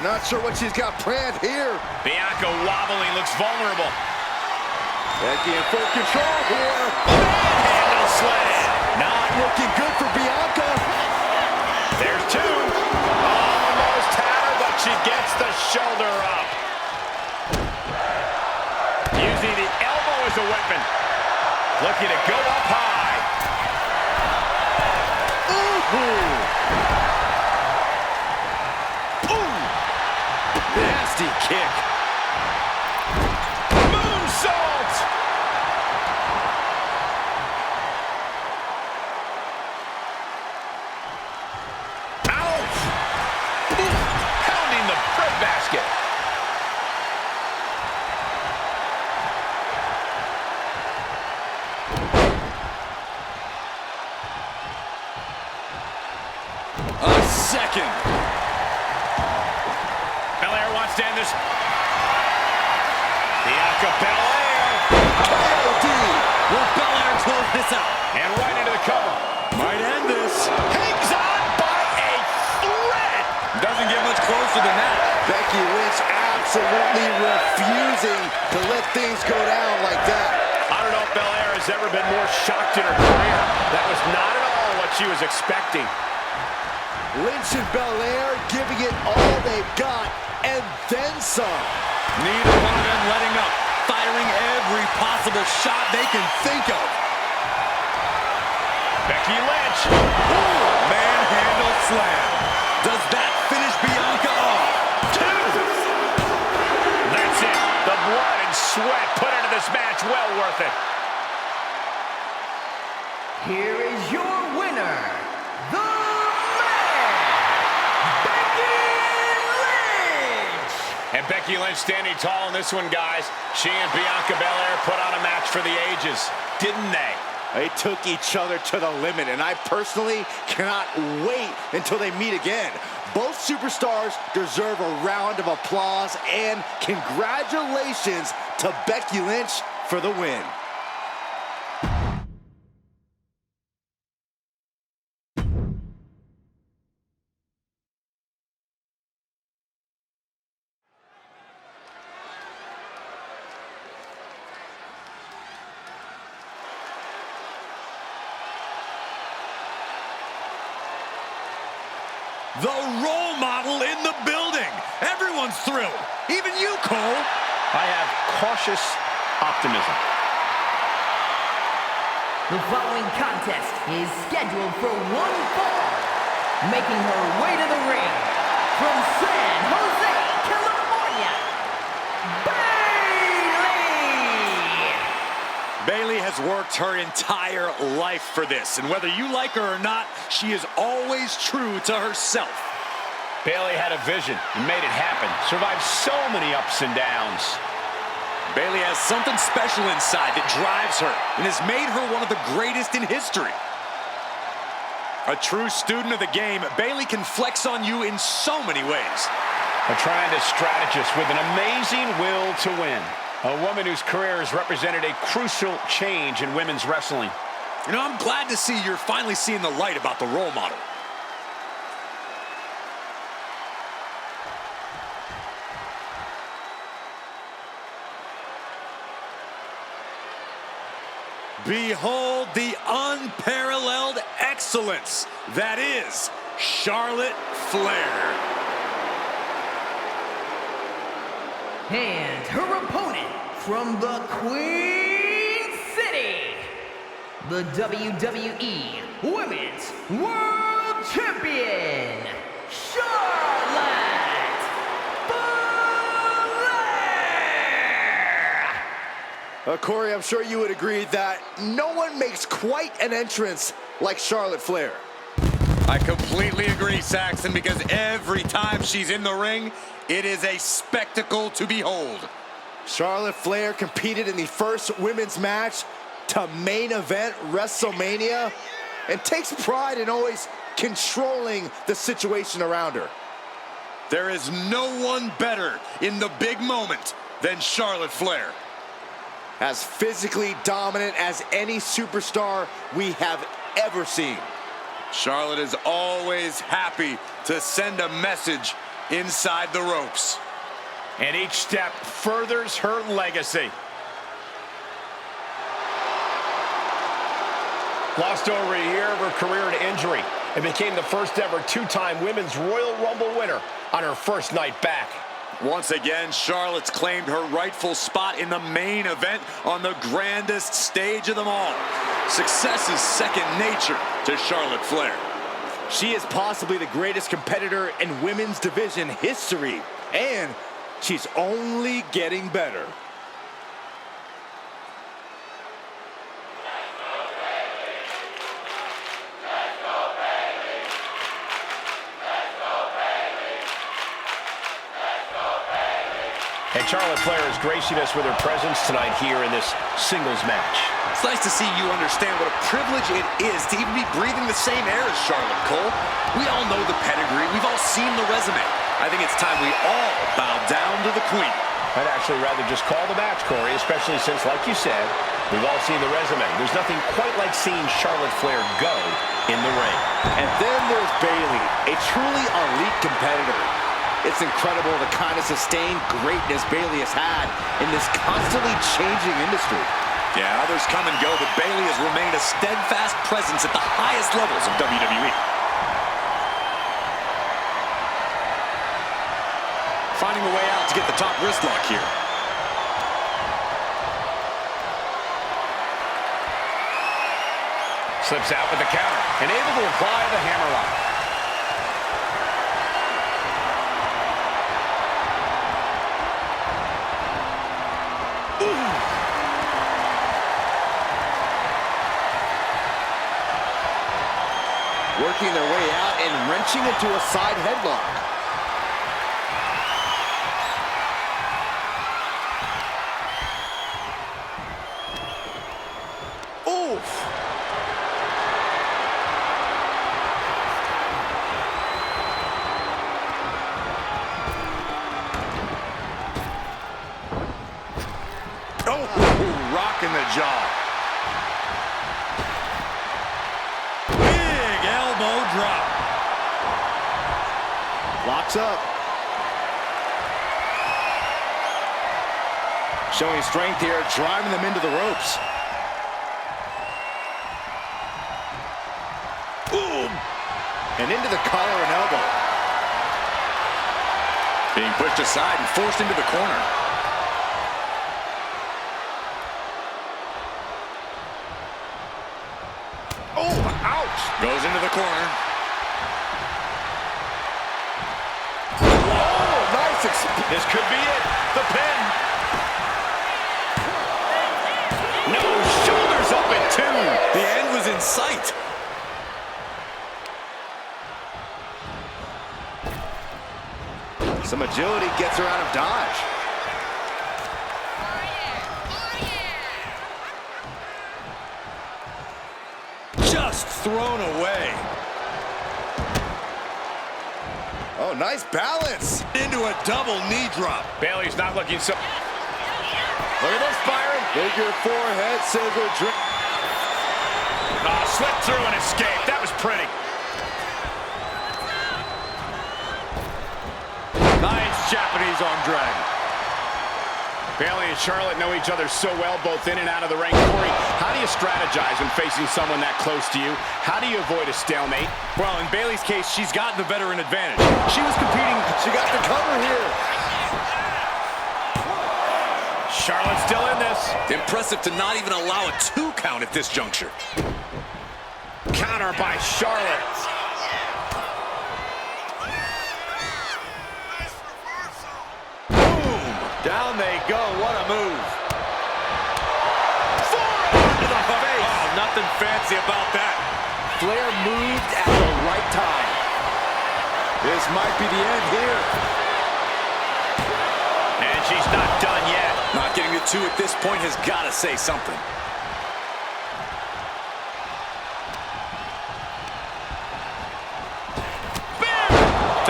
Not sure what she's got planned here. Bianca wobbling, looks vulnerable. Becky in full control here. Handle slam. Not looking good for Bianca. There's two. Almost had her, but she gets the shoulder up. Using the elbow as a weapon. Looking to go up high. Ooh. Nasty kick. Moonsault. Ouch. Pounding the breadbasket. second. Belair wants to end this. Bianca Belair. KOD. Will Belair close this out? And right into the cover. Might end this. Hangs on by a thread. Doesn't get much closer than that. Becky Lynch absolutely refusing to let things go down like that. I don't know if Belair has ever been more shocked in her career. That was not at all what she was expecting. Lynch and Belair giving it all they've got, and then some. Neither one of them letting up, firing every possible shot they can think of. Becky Lynch. Ooh, manhandle slam. Does that finish Bianca off? 2. That's it. The blood and sweat put into this match. Well worth it. Here is your winner, the man, Becky Lynch! And Becky Lynch standing tall in this one, guys. She and Bianca Belair put on a match for the ages, didn't they? They took each other to the limit, and I personally cannot wait until they meet again. Both superstars deserve a round of applause, and congratulations to Becky Lynch for the win. The role model in the building. Everyone's thrilled. Even you, Cole. I have cautious optimism. The following contest is scheduled for one fall. Making her way to the ring from San Jose, California, Bayley! Bayley has worked her entire life for this, and whether you like her or not, she is always true to herself. Bayley had a vision and made it happen. Survived so many ups and downs. Bayley has something special inside that drives her and has made her one of the greatest in history. A true student of the game, Bayley can flex on you in so many ways. A tremendous strategist with an amazing will to win. A woman whose career has represented a crucial change in women's wrestling. You know, I'm glad to see you're finally seeing the light about the role model. Behold the unparalleled excellence that is Charlotte Flair. And her opponent from the Queen City, the WWE Women's World Champion, Charlotte Flair! Corey, I'm sure you would agree that no one makes quite an entrance like Charlotte Flair. I completely agree, Saxon, because every time she's in the ring, it is a spectacle to behold. Charlotte Flair competed in the first women's match to main event WrestleMania and takes pride in always controlling the situation around her. There is no one better in the big moment than Charlotte Flair. As physically dominant as any superstar we have ever seen. Charlotte is always happy to send a message inside the ropes. And each step furthers her legacy. Lost over a year of her career to injury and became the first ever two-time Women's Royal Rumble winner on her first night back. Once again, Charlotte's claimed her rightful spot in the main event on the grandest stage of them all. Success is second nature to Charlotte Flair. She is possibly the greatest competitor in women's division history, and she's only getting better. And Charlotte Flair is gracing us with her presence tonight here in this singles match. It's nice to see you understand what a privilege it is to even be breathing the same air as Charlotte, Cole. We all know the pedigree. We've all seen the resume. I think it's time we all bow down to the queen. I'd actually rather just call the match, Corey, especially since, like you said, we've all seen the resume. There's nothing quite like seeing Charlotte Flair go in the ring. And then there's Bayley, a truly elite competitor. It's incredible the kind of sustained greatness Bayley has had in this constantly changing industry. Yeah, others come and go, but Bayley has remained a steadfast presence at the highest levels of WWE. Finding a way out to get the top wrist lock here. Slips out with the counter and able to apply the hammerlock. Working their way out and wrenching into a side headlock. Oof! Oh, rocking the jaw. Drop. Locks up. Showing strength here, driving them into the ropes. Boom! And into the collar and elbow. Being pushed aside and forced into the corner. Oh, ouch! Goes into the corner. Oh, nice. This could be it. The pin. No, shoulders up at 2. The end was in sight. Some agility gets her out of dodge. Just thrown away. Oh, nice balance. Into a double knee drop. Bayley's not looking so... Look at this, Byron. Figure 4 head scissor drip. Oh, slipped through and escaped. That was pretty. Nice Japanese arm drag. Bayley and Charlotte know each other so well, both in and out of the ring. Corey, how do you strategize when facing someone that close to you? How do you avoid a stalemate? Well, in Bayley's case, she's gotten the veteran advantage. She was competing. She got the cover here. Charlotte's still in this. Impressive to not even allow a 2 count at this juncture. Counter by Charlotte. Down they go. What a move. Forearm to the face. Oh, nothing fancy about that. Flair moved at the right time. This might be the end here. And she's not done yet. Not getting to 2 at this point has got to say something.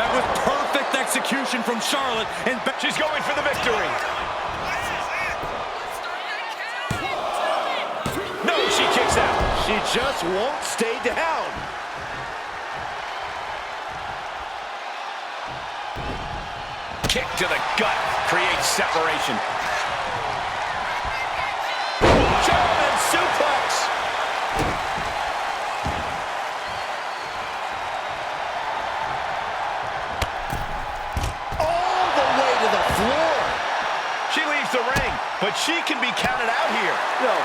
That was perfect execution from Charlotte, and She's going for the victory. No, she kicks out. She just won't stay down. Kick to the gut creates separation. German suplex. All the way to the floor. She leaves the ring, but she can be counted out here. No,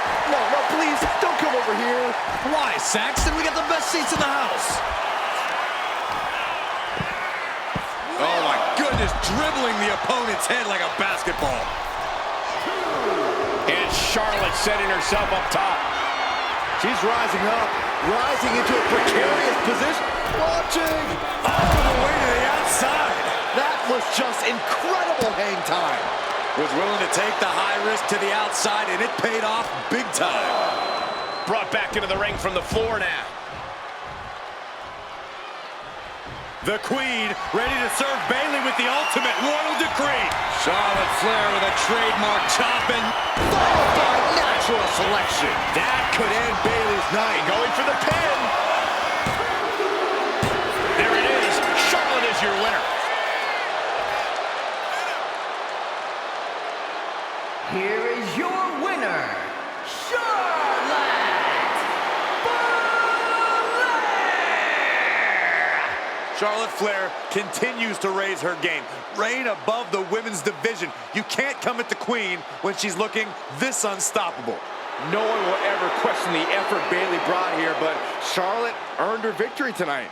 please, don't come over here. why, Saxton? We got the best seats in the house. Oh, my goodness, dribbling the opponent's head like a basketball. And Charlotte setting herself up top. She's rising up, rising into a precarious position. Launching all the way to the outside. That was just incredible hang time. was willing to take the high risk to the outside, and it paid off big time. Brought back into the ring from the floor now. The Queen ready to serve Bayley with the ultimate royal decree. Charlotte Flair with a trademark chopping. Followed by natural selection. That could end Bayley's night. Going for the pin. There it is. Charlotte is your winner. Here is your winner, Charlotte Belair! Charlotte Flair continues to raise her game. Reign above the women's division. You can't come at the Queen when she's looking this unstoppable. No one will ever question the effort Bayley brought here, but Charlotte earned her victory tonight.